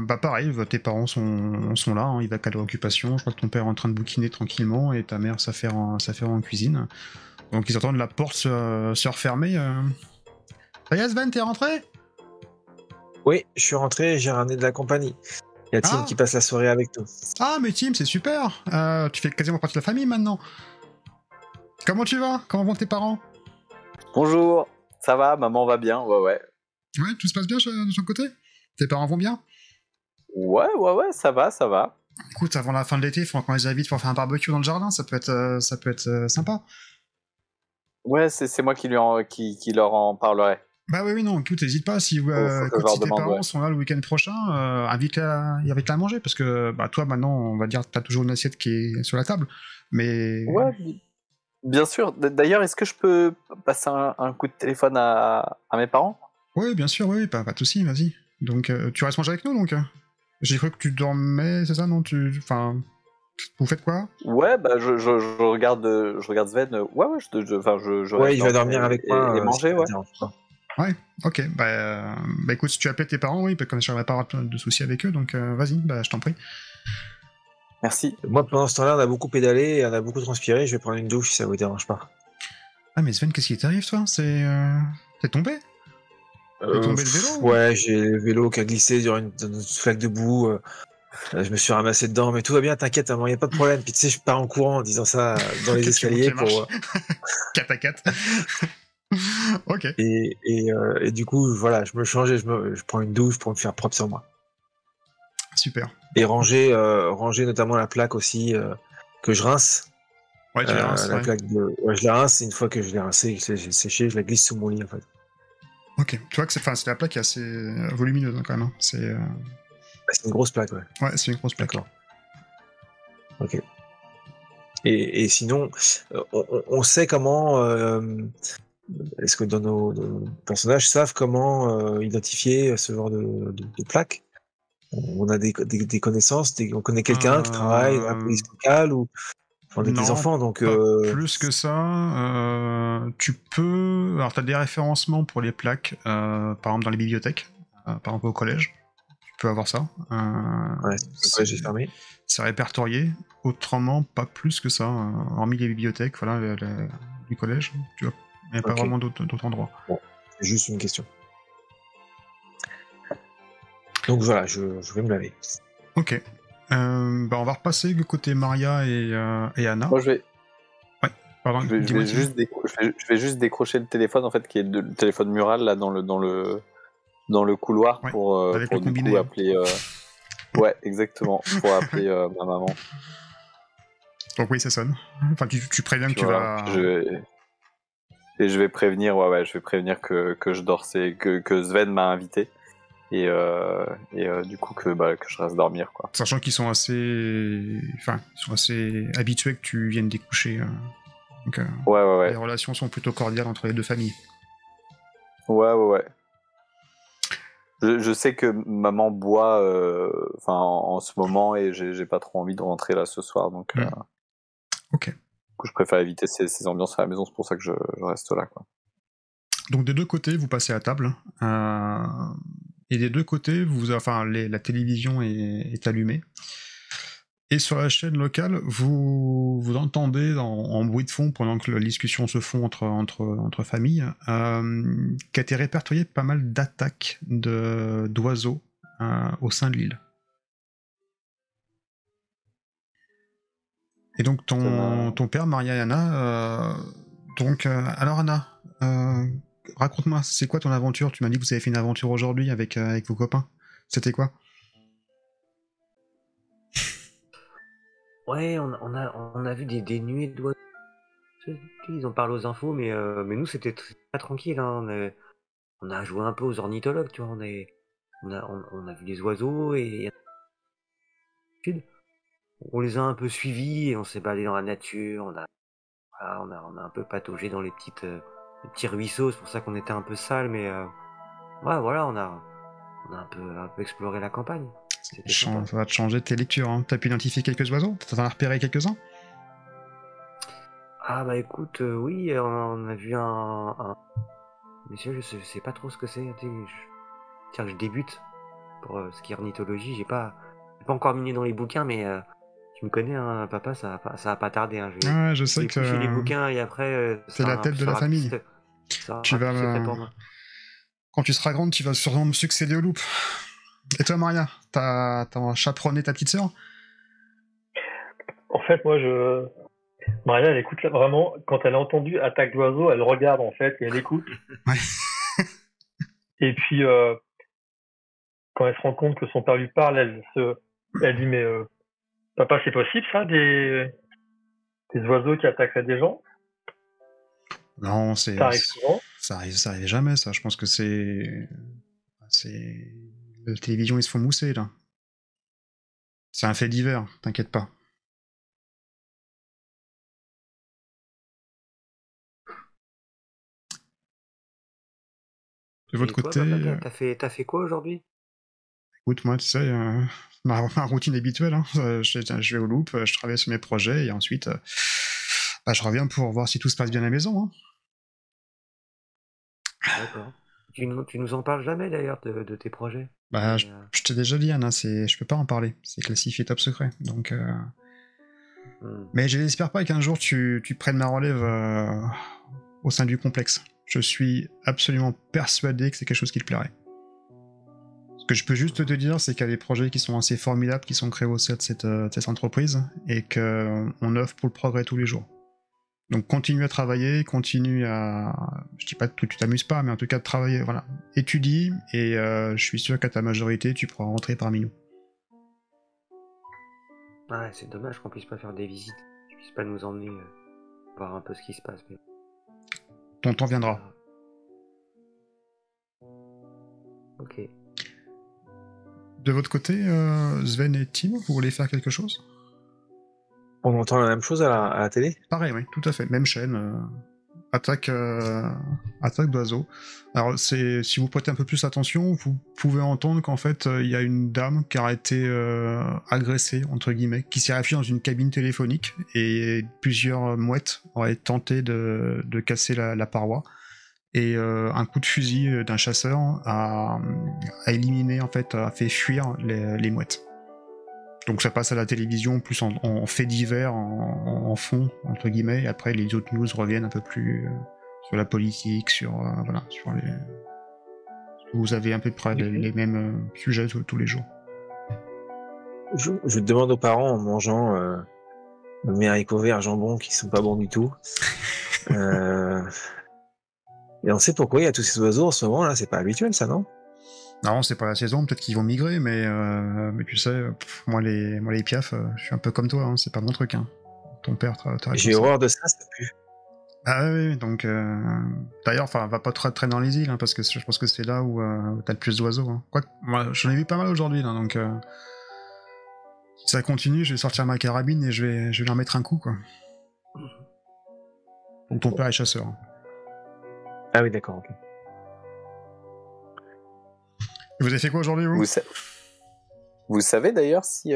S1: bah pareil, tes parents sont là, hein, ils vaquent à leur occupation. Je crois que ton père est en train de bouquiner tranquillement et ta mère s'affaire en cuisine. Donc ils entendent la porte se refermer. Ça y est, Sven, t'es rentré?
S2: Oui, je suis rentré, j'ai ramené de la compagnie. Il y a Tim qui passe la soirée avec nous.
S1: Ah, mais Tim, c'est super. Tu fais quasiment partie de la famille maintenant. Comment tu vas? Comment vont tes parents?
S4: Bonjour, ça va, maman va bien, ouais.
S1: Ouais, tout se passe bien de ton côté? Tes parents vont bien?
S4: Ouais, ça va.
S1: Écoute, avant la fin de l'été, il faut qu'on les invite pour faire un barbecue dans le jardin, ça peut être sympa.
S4: Ouais, c'est moi qui leur en parlerai.
S1: Bah oui, non, écoute, n'hésite pas, si tes parents sont là le week-end prochain, invite-les à manger, parce que bah, toi, maintenant, on va dire que t'as toujours une assiette qui est sur la table, mais...
S4: Ouais, bien sûr. D'ailleurs, est-ce que je peux passer un coup de téléphone à mes parents?
S1: Oui, bien sûr, oui, pas de soucis, vas-y. Donc, tu restes manger avec nous, donc? J'ai cru que tu dormais, c'est ça, non? Enfin... Vous faites quoi?
S4: Ouais, bah je regarde Sven. Ouais,
S2: il va dormir avec moi
S4: et manger, ouais.
S1: Ouais, ok. Bah écoute, si tu appelles tes parents, oui, comme je n'aurais pas de soucis avec eux, donc vas-y, je t'en prie.
S4: Merci.
S2: Moi, pendant ce temps-là, on a beaucoup pédalé, et on a beaucoup transpiré. Je vais prendre une douche si ça vous dérange pas.
S1: Ah, mais Sven, qu'est-ce qui t'arrive, toi? T'es tombé? T'es tombé le vélo?
S2: Ouais, j'ai le vélo qui a glissé sur une flaque de boue. Je me suis ramassé dedans, mais tout va bien, t'inquiète, il n'y a pas de problème. Puis tu sais, je pars en courant en disant ça dans les escaliers pour...
S1: 4 à 4. Ok.
S2: Et du coup, voilà, je me change et je prends une douche pour me faire propre sur moi.
S1: Super.
S2: Et ranger notamment la plaque aussi que je rince.
S1: Ouais, tu la rinces,
S2: la plaque je la rince, et une fois que je l'ai rincée et que j'ai séché, je la glisse sous mon lit en fait.
S1: Ok, tu vois que c'est la plaque qui est assez volumineuse, hein, quand même. Hein. C'est
S2: une grosse plaque, ouais.
S1: Ouais, c'est une grosse plaque.
S2: D'accord. Ok. Et sinon, on sait comment... est-ce que nos personnages savent comment identifier ce genre de plaques? On a des connaissances, on connaît quelqu'un qui travaille dans la police locale ou on est des enfants, donc...
S1: Plus que ça, tu peux... Alors, tu as des référencements pour les plaques, par exemple dans les bibliothèques. par exemple au collège. Tu peux avoir ça.
S2: Ouais, le collège est fermé.
S1: C'est répertorié. Autrement, pas plus que ça. Hormis les bibliothèques, voilà, du collège. Tu vois, il n'y a pas vraiment d'autres endroits.
S2: Bon, c'est juste une question. Donc voilà, je vais me laver.
S1: Ok. On va repasser du côté Maria et Anna.
S4: Moi, je vais
S1: Pardon,
S4: je vais juste décrocher le téléphone, en fait, qui est le téléphone mural, là, dans le couloir,
S1: Ouais,
S4: pour
S1: avec le
S4: du
S1: combiné.
S4: coup appeler... Ouais, exactement, pour appeler ma maman.
S1: Donc oui, ça sonne. Enfin, tu préviens que tu
S4: Voilà,
S1: vas...
S4: Et je vais prévenir, je vais prévenir que je dors, que Sven m'a invité. Et du coup, que je reste dormir, quoi.
S1: Sachant qu'ils sont assez... Enfin, ils sont assez habitués que tu viennes découcher. Donc,
S4: Ouais.
S1: les relations sont plutôt cordiales entre les deux familles.
S4: Ouais. Je sais que maman boit en ce moment, et j'ai pas trop envie de rentrer là ce soir, donc
S1: Ok.
S4: du coup, je préfère éviter ces ambiances à la maison, c'est pour ça que je reste là, quoi.
S1: Donc des deux côtés, vous passez à table. Et des deux côtés, la télévision est allumée. Et sur la chaîne locale, vous entendez en bruit de fond, pendant que la discussion se font entre familles, qu'a été répertorié pas mal d'attaques d'oiseaux au sein de l'île. Et donc ton père, Maria et Anna, alors Anna, raconte-moi, c'est quoi ton aventure? Tu m'as dit que vous avez fait une aventure aujourd'hui avec vos copains. C'était quoi?
S3: Ouais, on a vu des nuées d'oiseaux. Ils en parlent aux infos, mais nous, c'était pas tranquille. Hein. On a joué un peu aux ornithologues, tu vois. On a vu les oiseaux et on les a un peu suivis et on s'est baladé dans la nature. On a un peu pataugé dans les petits ruisseaux. C'est pour ça qu'on était un peu sale, mais ouais, voilà, on a un peu exploré la campagne.
S1: Ça va te changer tes lectures. Hein. T'as pu identifier quelques oiseaux? T'en as repéré quelques-uns?
S3: Ah bah écoute, oui, on a vu un... Monsieur, je sais pas trop ce que c'est. Tiens, je débute pour ce qui est ornithologie. J'ai pas encore miné dans les bouquins, mais tu me connais, hein, papa, ça va pas tarder. Hein.
S1: Je sais
S3: vais
S1: que
S3: éplucher les bouquins et après...
S1: c'est la tête de la famille. Tu vas
S3: pour moi.
S1: Quand tu seras grande, tu vas sûrement me succéder au loup. Et toi, Maria, t'as chaperonné ta petite sœur?
S5: En fait, moi, Maria, elle écoute là, vraiment, quand elle a entendu attaque d'oiseaux, elle regarde en fait et elle écoute.
S1: Ouais.
S5: Et puis, quand elle se rend compte que son père lui parle, elle dit, mais papa, c'est possible ça, des oiseaux qui attaqueraient des gens?
S1: Non,
S5: ça arrive souvent.
S1: Ça arrive jamais, ça. Je pense que la télévision, ils se font mousser, là. C'est un fait divers, t'inquiète pas. De votre côté...
S3: T'as fait quoi aujourd'hui?
S1: Écoute, moi, tu sais, ma routine habituelle, hein. Je vais au loop, je travaille sur mes projets, et ensuite, je reviens pour voir si tout se passe bien à la maison. Hein.
S3: D'accord. Tu nous en parles jamais, d'ailleurs, de tes projets?
S1: Je t'ai déjà dit, Anna, je peux pas en parler. C'est classifié top secret, donc... Mais je n'espère pas qu'un jour tu prennes ma relève au sein du complexe. Je suis absolument persuadé que c'est quelque chose qui te plairait. Ce que je peux juste te dire, c'est qu'il y a des projets qui sont assez formidables, qui sont créés au sein de cette entreprise, et qu'on œuvre pour le progrès tous les jours. Donc continue à travailler, continue à... Je dis pas que tu t'amuses pas, mais en tout cas de travailler, voilà. Étudie, et je suis sûr qu'à ta majorité, tu pourras rentrer parmi nous.
S3: Ouais, c'est dommage qu'on puisse pas faire des visites, qu'on puisse pas nous emmener voir un peu ce qui se passe. Mais...
S1: Ton temps viendra.
S3: Ok.
S1: De votre côté, Sven et Tim, vous voulez faire quelque chose?
S2: On entend la même chose à la télé?
S1: Pareil, oui, tout à fait. Même chaîne. Attaque d'oiseaux. Alors, si vous prêtez un peu plus attention, vous pouvez entendre qu'en fait, il y a une dame qui a été agressée, entre guillemets, qui s'est réfugiée dans une cabine téléphonique, et plusieurs mouettes auraient tenté de casser la paroi. et un coup de fusil d'un chasseur a éliminé, en fait, a fait fuir les mouettes. Donc ça passe à la télévision, plus en fait divers, en fond, entre guillemets, et après les autres news reviennent un peu plus sur la politique, sur les... Vous avez à peu près les mêmes sujets tous les jours.
S2: Je demande aux parents en mangeant mes haricots verts jambon qui sont pas bons du tout. Et on sait pourquoi il y a tous ces oiseaux en ce moment là, c'est pas habituel ça, non?
S1: Non, c'est pas la saison, peut-être qu'ils vont migrer, mais tu sais, moi les piafs, je suis un peu comme toi, hein, c'est pas mon truc. Hein. Ton père,
S2: j'ai horreur de ça pue.
S1: Ah oui, donc d'ailleurs, va pas trop traîner dans les îles, hein, parce que je pense que c'est là où t'as le plus d'oiseaux. Hein. Quoique, moi, j'en ai vu pas mal aujourd'hui, là, donc si ça continue, je vais sortir ma carabine et je vais leur mettre un coup, quoi. Donc ton père est chasseur. Hein.
S2: Ah oui, d'accord, ok.
S1: Vous avez fait quoi aujourd'hui, vous?
S4: Vous savez d'ailleurs si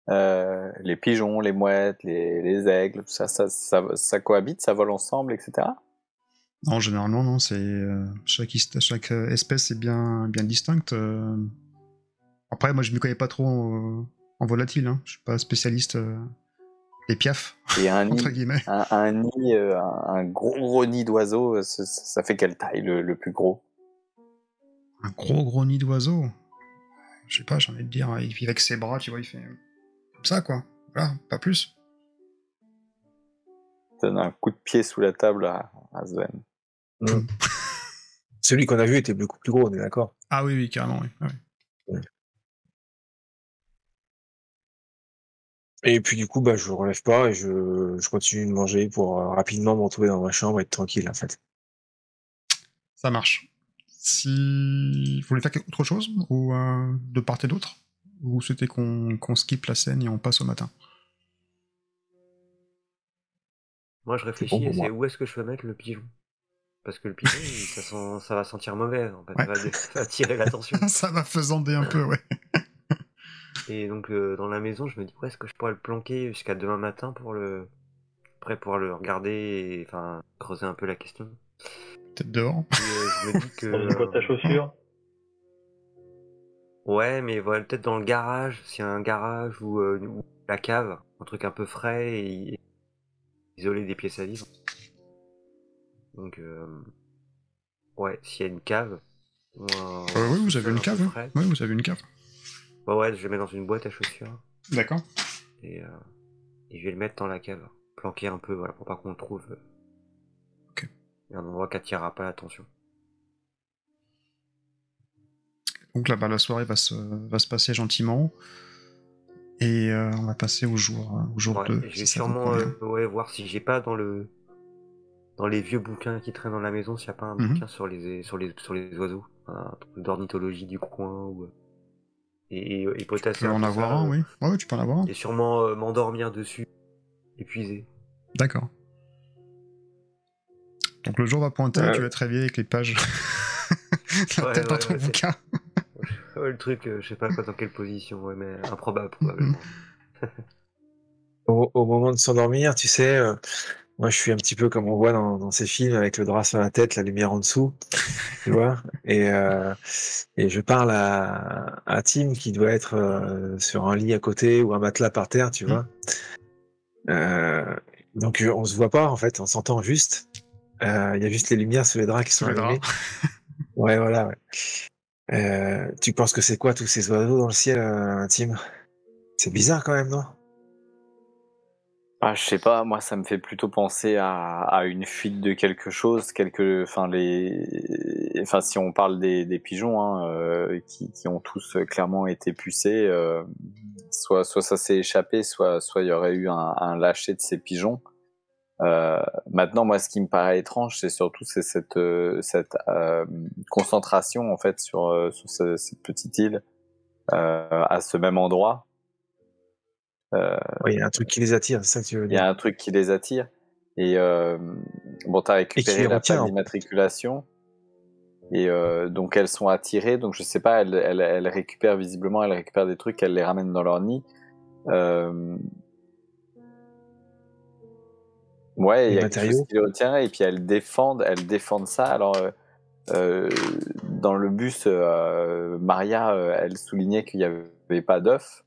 S4: les pigeons, les mouettes, les aigles, tout ça cohabite, ça vole ensemble, etc.
S1: Non, généralement, non. C'est chaque espèce est bien distincte. Après, moi, je ne m'y connais pas trop en volatile. Hein. Je suis pas spécialiste des piafs,
S4: et
S1: entre guillemets.
S4: Un gros nid d'oiseaux, ça fait quelle taille le plus gros?
S1: Un gros nid d'oiseau. Je sais pas, j'ai envie de dire, il vit avec ses bras, tu vois, il fait comme ça, quoi. Voilà, pas plus.
S4: Donne un coup de pied sous la table à Sven.
S2: Celui qu'on a vu était beaucoup plus gros, on est d'accord?
S1: Ah oui, carrément, oui. Ah, oui.
S2: Et puis du coup, je relève pas et je continue de manger pour rapidement me retrouver dans ma chambre et être tranquille, en fait.
S1: Ça marche. Si vous voulez faire autre chose, ou de part et d'autre, ou vous souhaitez qu'on skip la scène et on passe au matin?
S3: Moi, je réfléchis et c'est où est-ce que je peux mettre le pigeon. Parce que le pigeon, ça va sentir mauvais, en fait. Ouais. Ça va attirer l'attention.
S1: Ça va faisander un peu, ouais.
S3: Et donc, dans la maison, je me dis, où est-ce que je pourrais le planquer jusqu'à demain matin après pouvoir le regarder et creuser un peu la question.
S1: Peut-être dehors.
S3: Et, je me dis que...
S5: Dans une boîte à chaussures.
S3: Ouais, mais voilà, peut-être dans le garage, s'il y a un garage ou la cave, un truc un peu frais et isolé des pièces à vivre. Donc, ouais, s'il y a une cave.
S1: Oui, vous avez une cave. Oui, vous avez une cave.
S3: Ouais, je le mets dans une boîte à chaussures.
S1: D'accord.
S3: Et je vais le mettre dans la cave. Planquer un peu, voilà, pour pas qu'on le trouve.
S1: Ok.
S3: Un endroit qui attirera pas l'attention.
S1: Donc là, la soirée va se passer gentiment. Et on va passer au jour 2.
S3: Je vais sûrement voir si j'ai pas dans les vieux bouquins qui traînent dans la maison, s'il n'y a pas un bouquin sur les oiseaux, un truc d'ornithologie du coin et potasser.
S1: Tu peux en avoir un, oui. Ouais, tu peux en avoir un.
S3: Et sûrement m'endormir dessus, épuisé.
S1: D'accord. Donc le jour va pointer, tu vas te réveiller avec les pages la tête dans ton bouquin.
S3: Le truc, je sais pas dans quelle position, mais improbable probablement.
S2: Au moment de s'endormir, tu sais, moi je suis un petit peu comme on voit dans ces films avec le drap sur la tête, la lumière en dessous, tu vois, et je parle à Tim qui doit être sur un lit à côté ou un matelas par terre, tu vois. Donc on se voit pas en fait, on s'entend juste. Il y a juste les lumières sur les draps qui sont allumées. Ouais, voilà. Ouais. Tu penses que c'est quoi tous ces oiseaux dans le ciel, Tim? C'est bizarre quand même, non?
S4: Je sais pas, moi ça me fait plutôt penser à une fuite de quelque chose, si on parle des pigeons, hein, qui ont tous clairement été pucés, soit ça s'est échappé, soit il y aurait eu un lâcher de ces pigeons. Maintenant, moi, ce qui me paraît étrange, c'est surtout cette concentration en fait sur cette petite île à ce même endroit.
S2: Il y a un truc qui les attire, c'est ça que tu veux dire.
S4: Il y a un truc qui les attire. Et t'as récupéré la plaque d'immatriculation. Et donc elles sont attirées. Donc je sais pas, elles récupèrent visiblement, elles récupèrent des trucs, elles les ramènent dans leur nid. Ouais, il y
S2: les
S4: a quelque chose
S2: matériaux.
S4: qui les retient et puis elles défendent ça. Alors, dans le bus, Maria, elle soulignait qu'il n'y avait pas d'œufs.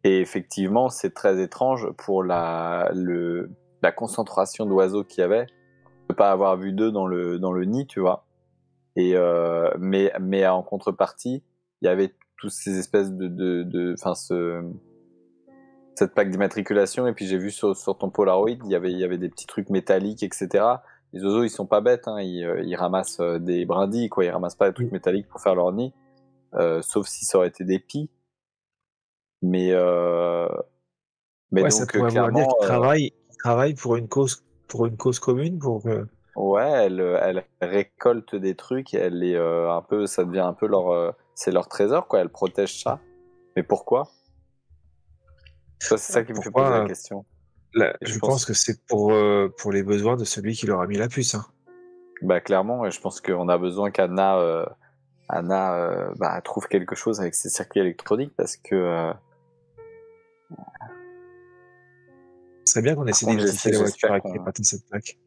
S4: Et effectivement, c'est très étrange pour la concentration d'oiseaux qu'il y avait, de pas avoir vu d'œufs dans le nid, tu vois. Et mais en contrepartie, il y avait toutes ces espèces cette plaque d'immatriculation. Et puis j'ai vu sur ton Polaroid, il y avait des petits trucs métalliques, etc. Les oiseaux, ils sont pas bêtes, hein. Ils ramassent des brindilles, quoi. Ils ramassent pas des trucs métalliques pour faire leur nid, sauf si ça aurait été des pies. Mais
S2: Ouais,
S4: donc
S2: ça pourrait vouloir dire
S4: clairement,
S2: qu'ils travaillent pour une cause commune, pour que...
S4: ouais, elle récolte des trucs et elle les un peu, ça devient un peu c'est leur trésor, quoi. Elle protège ça. Mais pourquoi? Ça, c'est ça qui me fait poser la question. Et
S2: Je pense que c'est pour les besoins de celui qui leur a mis la puce. Hein.
S4: Bah clairement, et je pense qu'on a besoin qu'Anna trouve quelque chose avec ses circuits électroniques parce que
S2: Ce serait bien qu'on essaie d'identifier la voiture qui a atteint cette plaque.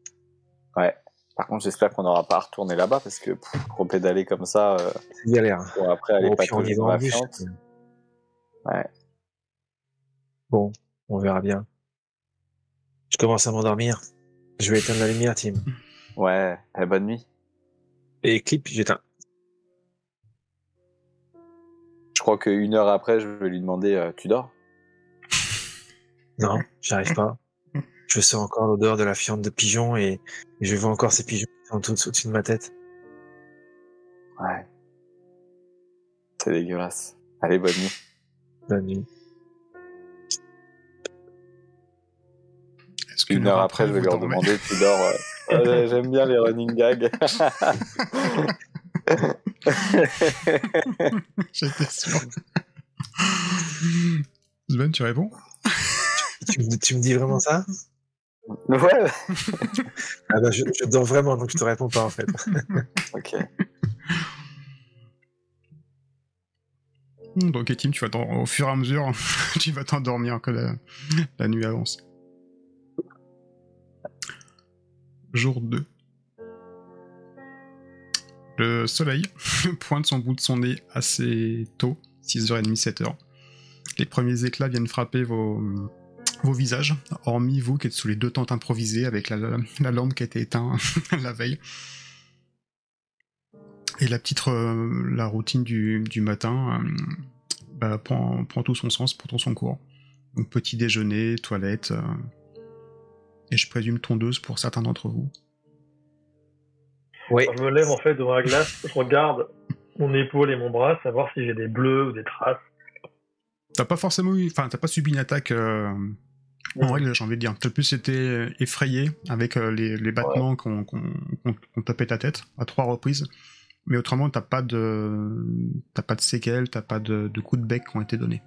S4: Ouais. Par contre, j'espère qu'on n'aura pas à retourner là-bas parce que repédaler comme ça,
S2: c'est galère.
S4: Pour après aller
S2: patauger
S4: dans la fiente. Ouais.
S2: Bon, on verra bien. Je commence à m'endormir. Je vais éteindre la lumière, Tim.
S4: Ouais, bonne nuit.
S2: Et clip, j'éteins.
S4: Je crois qu'une heure après, je vais lui demander tu dors?
S2: Non, j'arrive pas. Je sens encore l'odeur de la fiente de pigeon et je vois encore ces pigeons qui sont au-dessus de ma tête.
S4: Ouais. C'est dégueulasse. Allez, bonne nuit.
S2: Bonne nuit.
S4: Une heure après, je vais leur demander tu dors. J'aime bien les running gags.
S1: J'étais sûr. Sven, tu réponds?
S2: Tu me dis vraiment ça?
S4: Ouais.
S2: Ah bah je dors vraiment, donc je te réponds pas en fait.
S4: Ok.
S1: Donc, Tim, tu vas au fur et à mesure, tu vas t'endormir que la nuit avance. Jour 2. Le soleil pointe son bout de son nez assez tôt, 6h30, 7h. Les premiers éclats viennent frapper vos visages, hormis vous qui êtes sous les 2 tentes improvisées avec la lampe qui a été éteinte la veille. Et la routine du matin prend tout son sens, prend tout son cours. Donc petit déjeuner, toilette, et je présume tondeuse pour certains d'entre vous.
S5: Oui. Je me lève en fait devant la glace, je regarde mon épaule et mon bras, savoir si j'ai des bleus ou des traces.
S1: T'as pas subi une attaque en règle, j'ai envie de dire. T'as plus été effrayé avec les battements qu'on tapait ta tête à 3 reprises. Mais autrement, t'as pas de séquelles, t'as pas de coups de bec qui ont été donnés.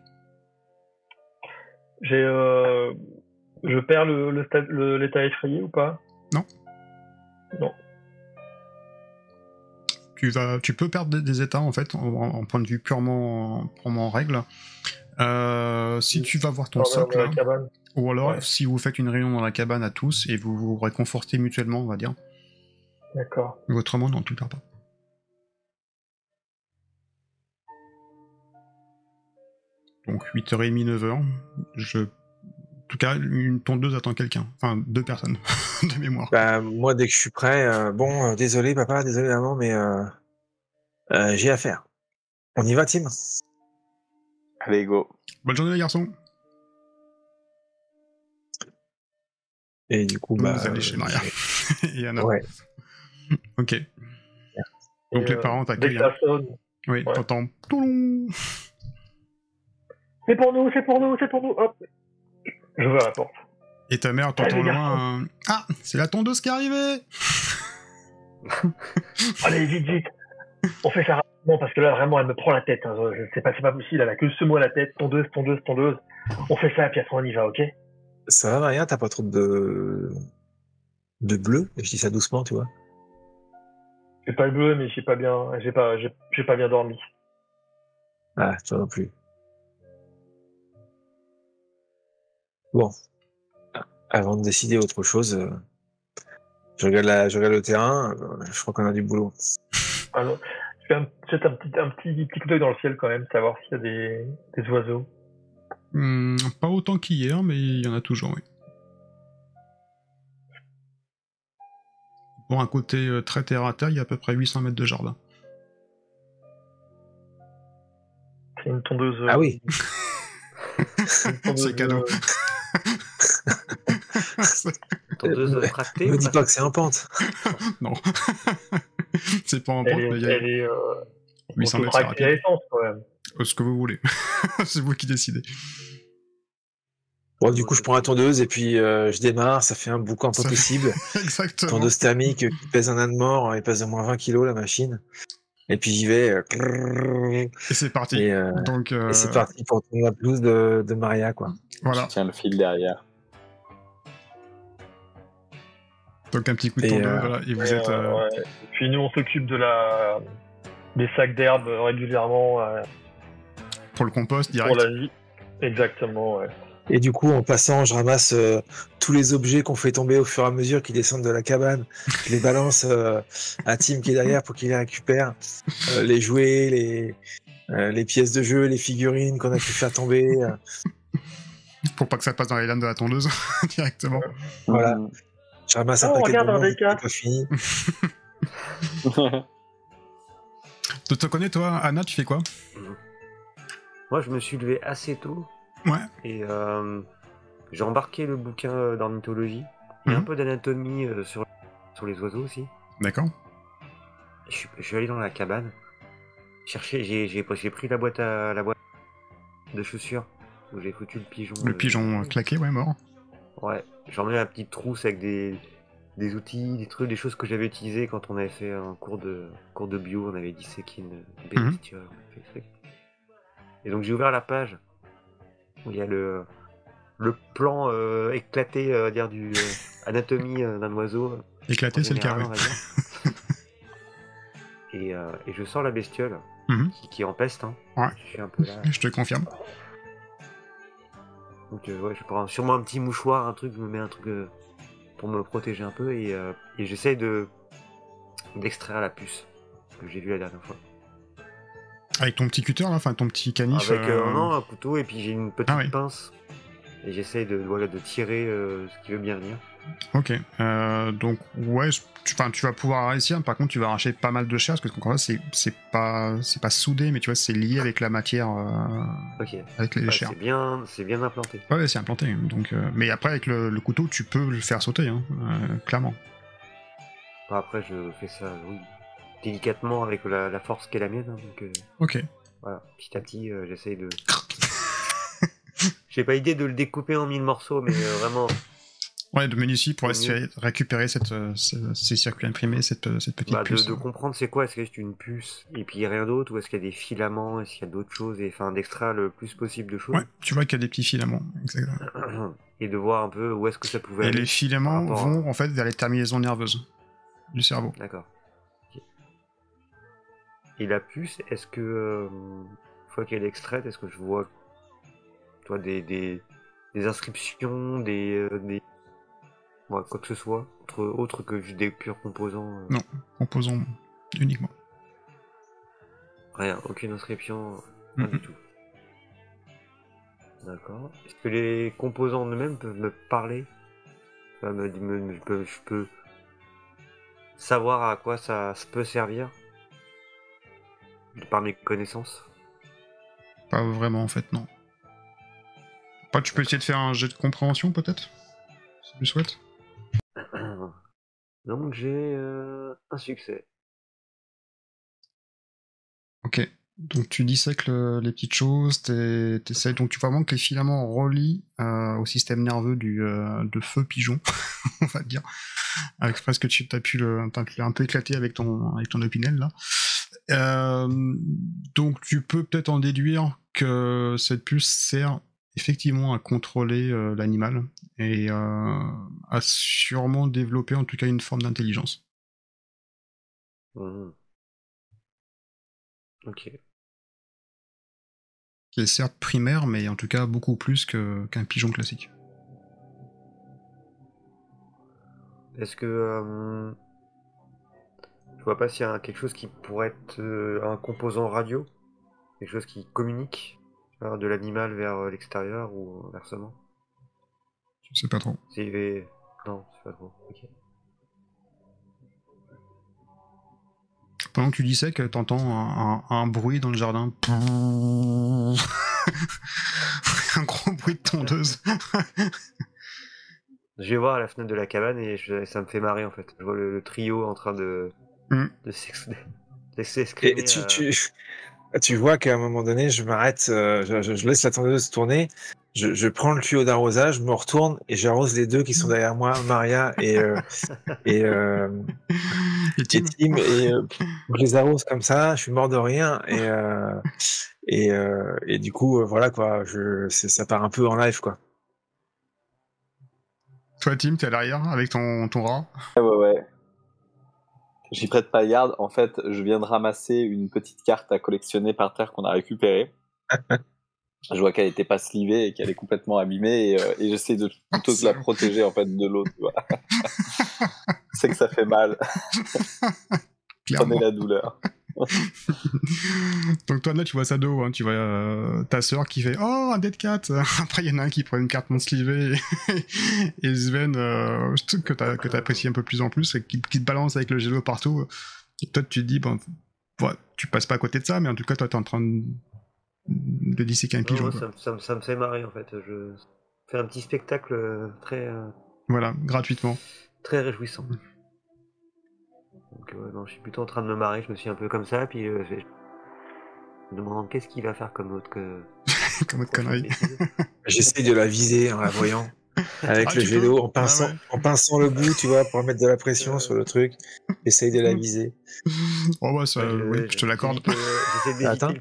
S5: Je perds l'état effrayé ou pas? Non. Non.
S1: Tu peux perdre des états en fait, en point de vue purement en règle. Si tu vas voir ton socle, ou alors si vous faites une réunion dans la cabane à tous et vous vous réconfortez mutuellement, on va dire.
S5: D'accord.
S1: Mais autrement, non, tu ne perds pas. Donc 8h30, 9h, en tout cas, une tondeuse attend quelqu'un. Enfin, 2 personnes, de mémoire.
S2: Bah, moi, dès que je suis prêt, désolé papa, désolé maman, mais j'ai affaire. On y va, Tim?
S4: Allez, go.
S1: Bonne journée, les garçons.
S2: Et du coup,
S1: vous allez chez Maria. Et Anna.
S2: Ouais.
S1: Ok. Donc les parents t'accueillent. Oui, ouais. T'entends.
S5: C'est pour nous. Hop. J'ouvre la porte.
S1: Et ta mère t'entend loin. Ah, c'est la tondeuse qui est arrivée.
S5: Allez, vite. On fait ça rapidement parce que là, vraiment, elle me prend la tête. Hein. C'est pas possible, elle a que ce mot à la tête. Tondeuse. On fait ça et puis après on y va, ok?
S2: Ça va, Maria? T'as pas trop de bleu? Je dis ça doucement, tu vois.
S5: J'ai pas le bleu, mais j'ai pas bien dormi.
S2: Ah, toi non plus. Bon. avant de décider autre chose, je regarde le terrain, je crois qu'on a du boulot.
S5: Alors, je fais peut-être un petit coup d'œil dans le ciel quand même, savoir s'il y a des oiseaux.
S1: Pas autant qu'hier, mais il y en a toujours, oui. Pour un côté très terre à terre, il y a à peu près 800 mètres de jardin.
S5: C'est une tondeuse.
S2: Ah oui.
S1: C'est cadeau.
S3: Tondeuse tractée.
S2: Me dis pas que c'est en pente.
S1: Non. C'est pas en pente, mais
S5: elle est
S1: 800 mètres, c'est rapide.
S5: essence quand même.
S1: Ce que vous voulez. C'est vous qui décidez.
S2: Bon, du coup, je prends la tondeuse et puis je démarre. Ça fait un boucan pas possible.
S1: Exactement.
S2: Tondeuse thermique qui pèse un âne mort. Elle pèse au moins 20 kilos, la machine. Et puis j'y vais.
S1: Et c'est parti.
S2: Et c'est parti pour tourner la pelouse de Maria, quoi.
S1: Voilà.
S4: Je tiens le fil derrière.
S1: Donc un petit coup de tondeuse, voilà, et vous êtes...
S5: Ouais. Et puis nous, on s'occupe des sacs d'herbe régulièrement.
S1: Pour le compost, direct.
S5: Pour la vie. Exactement, ouais.
S2: Et du coup, en passant, je ramasse tous les objets qu'on fait tomber au fur et à mesure qui descendent de la cabane. Je les balance à Tim qui est derrière pour qu'il les récupère. Les jouets, les pièces de jeu, les figurines qu'on a pu faire tomber.
S1: Pour pas que ça passe dans les lames de la tondeuse, directement.
S2: Voilà. Je ramasse un paquet de bonbons qui n'est pas fini.
S1: Tu te connais, toi, Anna, tu fais quoi?
S3: Moi, je me suis levé assez tôt.
S1: Ouais.
S3: Et j'ai embarqué le bouquin d'ornithologie. Il y a un peu d'anatomie sur les oiseaux aussi.
S1: D'accord.
S3: Je suis allé dans la cabane. J'ai pris la boîte de chaussures où j'ai foutu le pigeon.
S1: Le pigeon claqué, ouais, mort.
S3: Ouais. J'en mets la petite trousse avec des outils, des trucs, des choses que j'avais utilisées quand on avait fait un cours de bio. On avait disséqué une bestiole. Et donc j'ai ouvert la page où il y a le plan éclaté, dire du anatomie d'un oiseau.
S1: Éclaté, c'est le cas, ouais.
S3: Et je sors la bestiole qui empeste. Hein.
S1: Ouais.
S3: Je suis un peu là.
S1: Je te confirme.
S3: Donc ouais, je prends sûrement un petit mouchoir, un truc, je me mets un truc pour me protéger un peu et j'essaye d'extraire la puce que j'ai vue la dernière fois.
S1: Avec ton petit cutter là, enfin ton petit canif.
S3: Avec non, un couteau et puis j'ai une petite pince et j'essaye de tirer ce qui veut bien venir.
S1: Ok, donc ouais, tu vas pouvoir réussir. Par contre, tu vas arracher pas mal de chair parce que encore là, c'est pas soudé, mais tu vois, c'est lié avec la matière. Avec les chairs.
S3: C'est bien implanté.
S1: Ouais, c'est implanté. Donc, mais après, avec le couteau, tu peux le faire sauter, hein, clairement.
S3: Après, je fais ça, oui, délicatement avec la force qui est la mienne. Hein, donc,
S1: ok.
S3: Voilà, petit à petit, j'essaye de. J'ai pas idée de le découper en 1000 morceaux, mais vraiment.
S1: Ouais, de minutie pour essayer de récupérer ces circuits imprimés, cette petite puce.
S3: De comprendre c'est quoi, est-ce que c'est une puce et puis rien d'autre, ou est-ce qu'il y a des filaments, est-ce qu'il y a d'autres choses, et enfin d'extraire le plus possible de choses.
S1: Ouais, tu vois qu'il y a des petits filaments, exactement.
S3: Et de voir un peu où est-ce que ça pouvait aller.
S1: Et les filaments vont en fait vers les terminaisons nerveuses du cerveau.
S3: D'accord. Okay. Et la puce, est-ce que une fois qu'elle est extraite, est-ce que je vois des inscriptions, ouais, quoi que ce soit, autre que juste des purs composants
S1: Non, composants uniquement.
S3: Rien, aucune inscription, rien du tout. D'accord. Est-ce que les composants eux-mêmes peuvent me parler? Je peux savoir à quoi ça peut servir par mes connaissances?
S1: Pas vraiment en fait, non. Pas, tu peux essayer de faire un jet de compréhension peut-être, si tu le souhaites.
S3: Donc j'ai un succès.
S1: Ok, donc tu dissèques les petites choses, t'essayes, donc tu vois vraiment que les filaments relient au système nerveux de feu pigeon, on va dire, avec presque t'as un peu éclaté avec ton opinel là. Donc tu peux peut-être en déduire que cette puce sert effectivement à contrôler l'animal et à sûrement développer en tout cas une forme d'intelligence.
S3: Ok.
S1: Qui est certes primaire, mais en tout cas beaucoup plus qu'un pigeon classique.
S3: est-ce que je vois pas s'il y a quelque chose qui pourrait être un composant radio, quelque chose qui communique de l'animal vers l'extérieur ou inversement.
S1: Je sais pas trop.
S3: Non, c'est pas trop. Ok.
S1: Pendant que tu disais que t'entends un bruit dans le jardin. Un gros bruit de tondeuse.
S3: Je vais voir à la fenêtre de la cabane et ça me fait marrer en fait. Je vois le trio en train de s'exprimer.
S2: Et tu vois qu'à un moment donné, je m'arrête, je laisse la tondeuse tourner, je prends le tuyau d'arrosage, je me retourne et j'arrose les deux qui sont derrière moi, Maria et
S1: Tim.
S2: Et je les arrose comme ça, je suis mort de rien et du coup voilà quoi, ça part un peu en live quoi.
S1: Toi Tim, t'es à l'arrière avec ton rat.
S4: Ouais. J'y prête pas garde. En fait, je viens de ramasser une petite carte à collectionner par terre qu'on a récupérée. Je vois qu'elle était pas slivée et qu'elle est complètement abîmée et j'essaie plutôt de la protéger en fait de l'eau, tu vois. C'est que ça fait mal. Prenez la douleur.
S1: Donc toi là tu vois ça de haut, hein. Tu vois ta sœur qui fait oh un dead cat. Après il y en a un qui prend une carte non slivée et Sven que t'apprécies un peu plus en plus et qui te balance avec le gelo partout. Et toi tu te dis bon ouais, tu passes pas à côté de ça mais en tout cas toi t'es en train de disséquer un pigeon.
S3: Ça me fait marrer en fait. Je fais un petit spectacle très
S1: voilà, gratuitement.
S3: Très réjouissant. Donc non, je suis plutôt en train de me marrer, je me suis un peu comme ça, puis je me demande qu'est-ce qu'il va faire comme autre
S1: comme autre connerie.
S2: J'essaie de la viser en la voyant avec le gelo, en pinçant le bout, tu vois, pour mettre de la pression sur le truc. J'essaie de la viser.
S1: Oh bah ça, oui, je te l'accorde.
S2: Ça atteint.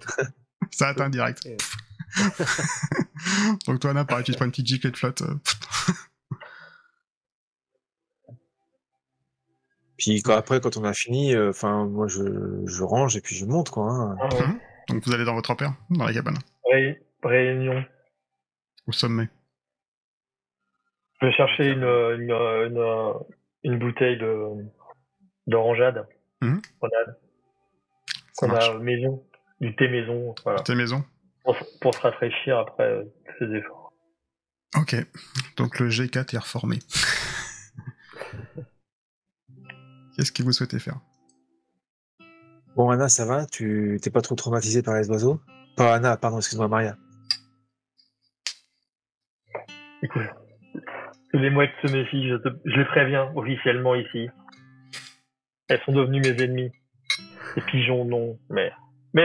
S1: Ça atteint direct. Donc toi, Anna, pareil, tu te prends une petite giclée de flotte.
S2: Puis quand on a fini, moi je range et puis je monte quoi. Hein.
S5: Ah ouais.
S1: Donc vous allez dans votre repère, dans la cabane.
S5: Réunion.
S1: Au sommet.
S5: Je vais chercher une bouteille d'orangeade. Qu'on a maison, du thé maison, voilà.
S1: Thé maison.
S5: Pour se rafraîchir après ces efforts.
S1: Ok, donc le G4 est reformé. Qu'est-ce que vous souhaitez faire?
S2: Bon, Anna, ça va? Tu t'es pas trop traumatisée par les oiseaux? Pas Anna, pardon, excuse-moi, Maria.
S5: Écoute, les mouettes se méfient, je les préviens officiellement ici. Elles sont devenues mes ennemis. Les pigeons, non, mais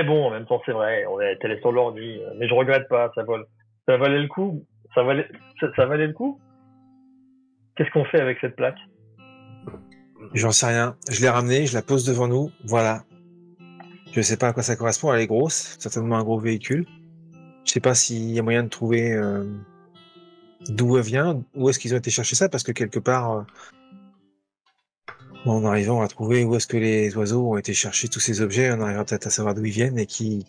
S5: bon, en même temps, c'est vrai, on est télé sur l'ordi, mais je regrette pas, ça valait le coup? Ça valait le coup? Qu'est-ce qu'on fait avec cette plaque?
S2: J'en sais rien. Je l'ai ramenée, je la pose devant nous, voilà. Je sais pas à quoi ça correspond, elle est grosse, certainement un gros véhicule. Je sais pas s'il y a moyen de trouver d'où elle vient, où est-ce qu'ils ont été chercher ça, parce que quelque part, en arrivant à trouver où est-ce que les oiseaux ont été chercher tous ces objets, on arrivera peut-être à savoir d'où ils viennent et qui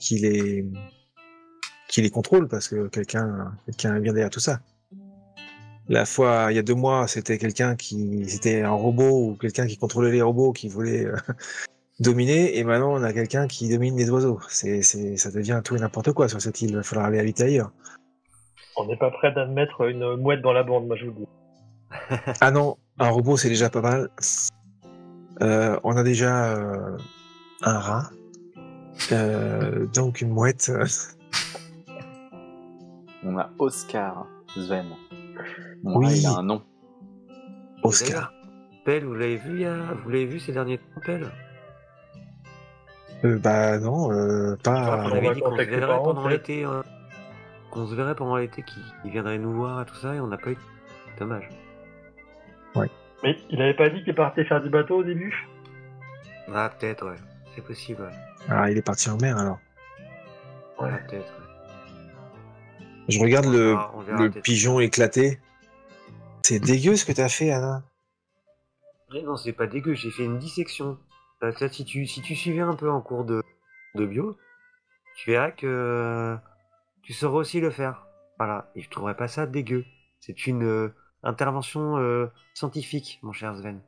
S2: les contrôle, parce que quelqu'un est bien derrière tout ça. La fois, il y a 2 mois, c'était c'était un robot ou quelqu'un qui contrôlait les robots qui voulait dominer, et maintenant on a quelqu'un qui domine les oiseaux. Ça devient tout et n'importe quoi sur cette île. Il va falloir aller habiter ailleurs.
S5: On n'est pas prêt d'admettre une mouette dans la bande, moi je vous le dis.
S2: Ah non, un robot c'est déjà pas mal. On a déjà un rat, donc une mouette.
S4: On a Oscar, Sven.
S2: Oui,
S4: il a un nom.
S2: Oscar.
S3: Pelle, vous l'avez vu ces derniers temps, Pelle?
S2: Bah non, pas.
S3: On avait dit qu'on se verrait pendant l'été, qu'il viendrait nous voir et tout ça, et on n'a pas eu. Dommage.
S2: Ouais.
S5: Mais il avait pas dit qu'il partait faire du bateau au début?
S3: Ah, peut-être, ouais. C'est possible, ouais.
S2: Ah, il est parti en mer alors.
S3: Ouais, peut-être, ouais.
S2: Je regarde le pigeon éclaté. C'est dégueu ce que t'as fait, Anna.
S3: Non, c'est pas dégueu, j'ai fait une dissection. Si tu suivais un peu en cours de bio, tu verras que tu sauras aussi le faire. Voilà, et je trouverais pas ça dégueu. C'est une intervention scientifique, mon cher Sven.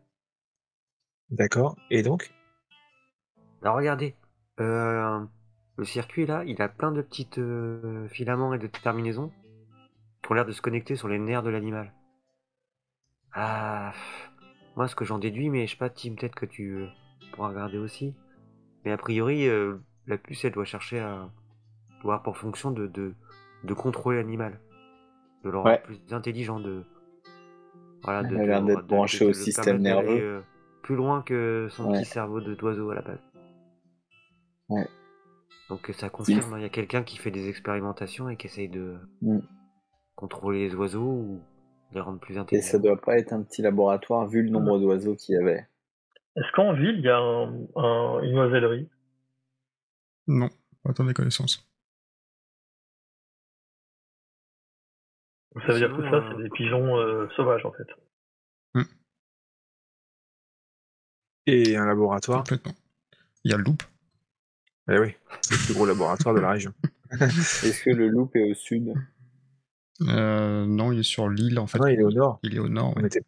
S2: D'accord. Et donc?
S3: Alors regardez, le circuit là, il a plein de petites filaments et de terminaisons qui ont l'air de se connecter sur les nerfs de l'animal. Ah, moi ce que j'en déduis, mais je sais pas, Tim, peut-être que tu pourras regarder aussi. Mais a priori, la puce, elle doit chercher à avoir pour fonction de contrôler l'animal, de le rendre plus intelligent, voilà,
S4: Elle a l'air d'être branchée au système nerveux.
S3: Plus loin que son petit cerveau d'oiseau à la base.
S4: Ouais.
S3: Donc ça confirme, il y a quelqu'un qui fait des expérimentations et qui essaye de contrôler les oiseaux ou les rendre plus intelligents.
S4: Et ça doit pas être un petit laboratoire vu le nombre d'oiseaux qu'il y avait.
S5: Est-ce qu'en ville, il y a une oisellerie?
S1: Non, pas tant des connaissances.
S5: Ça veut dire que tout ça, c'est des pigeons sauvages, en fait.
S2: Et un laboratoire?
S1: Complètement. Il y a le Loop.
S2: Eh oui, c'est le plus gros laboratoire de la région.
S4: Est-ce que le Loop est au sud?
S1: Non, il est sur l'île, en fait.
S2: Non, il est au nord.
S1: Il est au nord,
S2: On était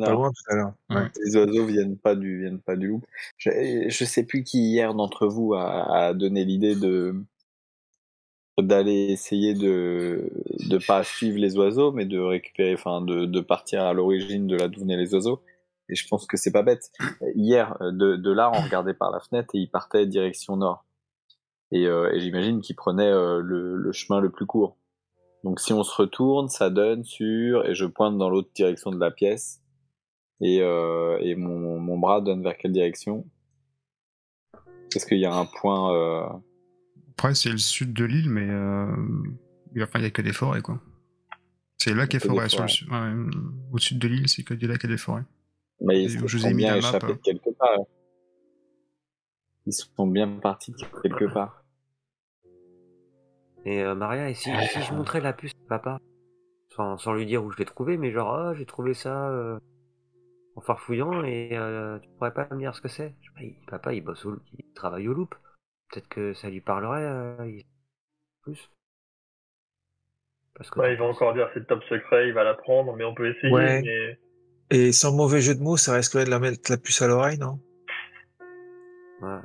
S2: pas loin tout à l'heure.
S1: Ouais.
S4: Les oiseaux viennent pas du Loop. Je sais plus qui hier d'entre vous a donné l'idée d'aller essayer de pas suivre les oiseaux, mais de récupérer, enfin de partir à l'origine de là d'où venaient les oiseaux. Et je pense que c'est pas bête. Hier, de là, on regardait par la fenêtre et il partait direction nord. Et j'imagine qu'il prenait le chemin le plus court. Donc si on se retourne, ça donne sur, et je pointe dans l'autre direction de la pièce, et mon bras donne vers quelle direction? Est-ce qu'il y a un point
S1: Après, c'est le sud de l'île, mais enfin, il n'y a que des forêts, quoi. C'est là qu'il y a forêt. Au sud de l'île, c'est que là qu'il y a des forêts.
S4: Mais ils sont bien échappés de quelque part. Ils sont bien partis de quelque part.
S3: Et Maria, et si je montrais la puce à papa, sans lui dire où je l'ai trouvé, mais genre, j'ai trouvé ça en farfouillant et tu pourrais pas me dire ce que c'est? Papa, il travaille au Loop. Peut-être que ça lui parlerait plus.
S5: Parce que il va encore dire c'est top secret, il va la prendre, mais on peut essayer.
S2: Ouais.
S5: Mais...
S2: Et sans mauvais jeu de mots, ça risquerait de la mettre la puce à l'oreille, non?
S3: Ouais.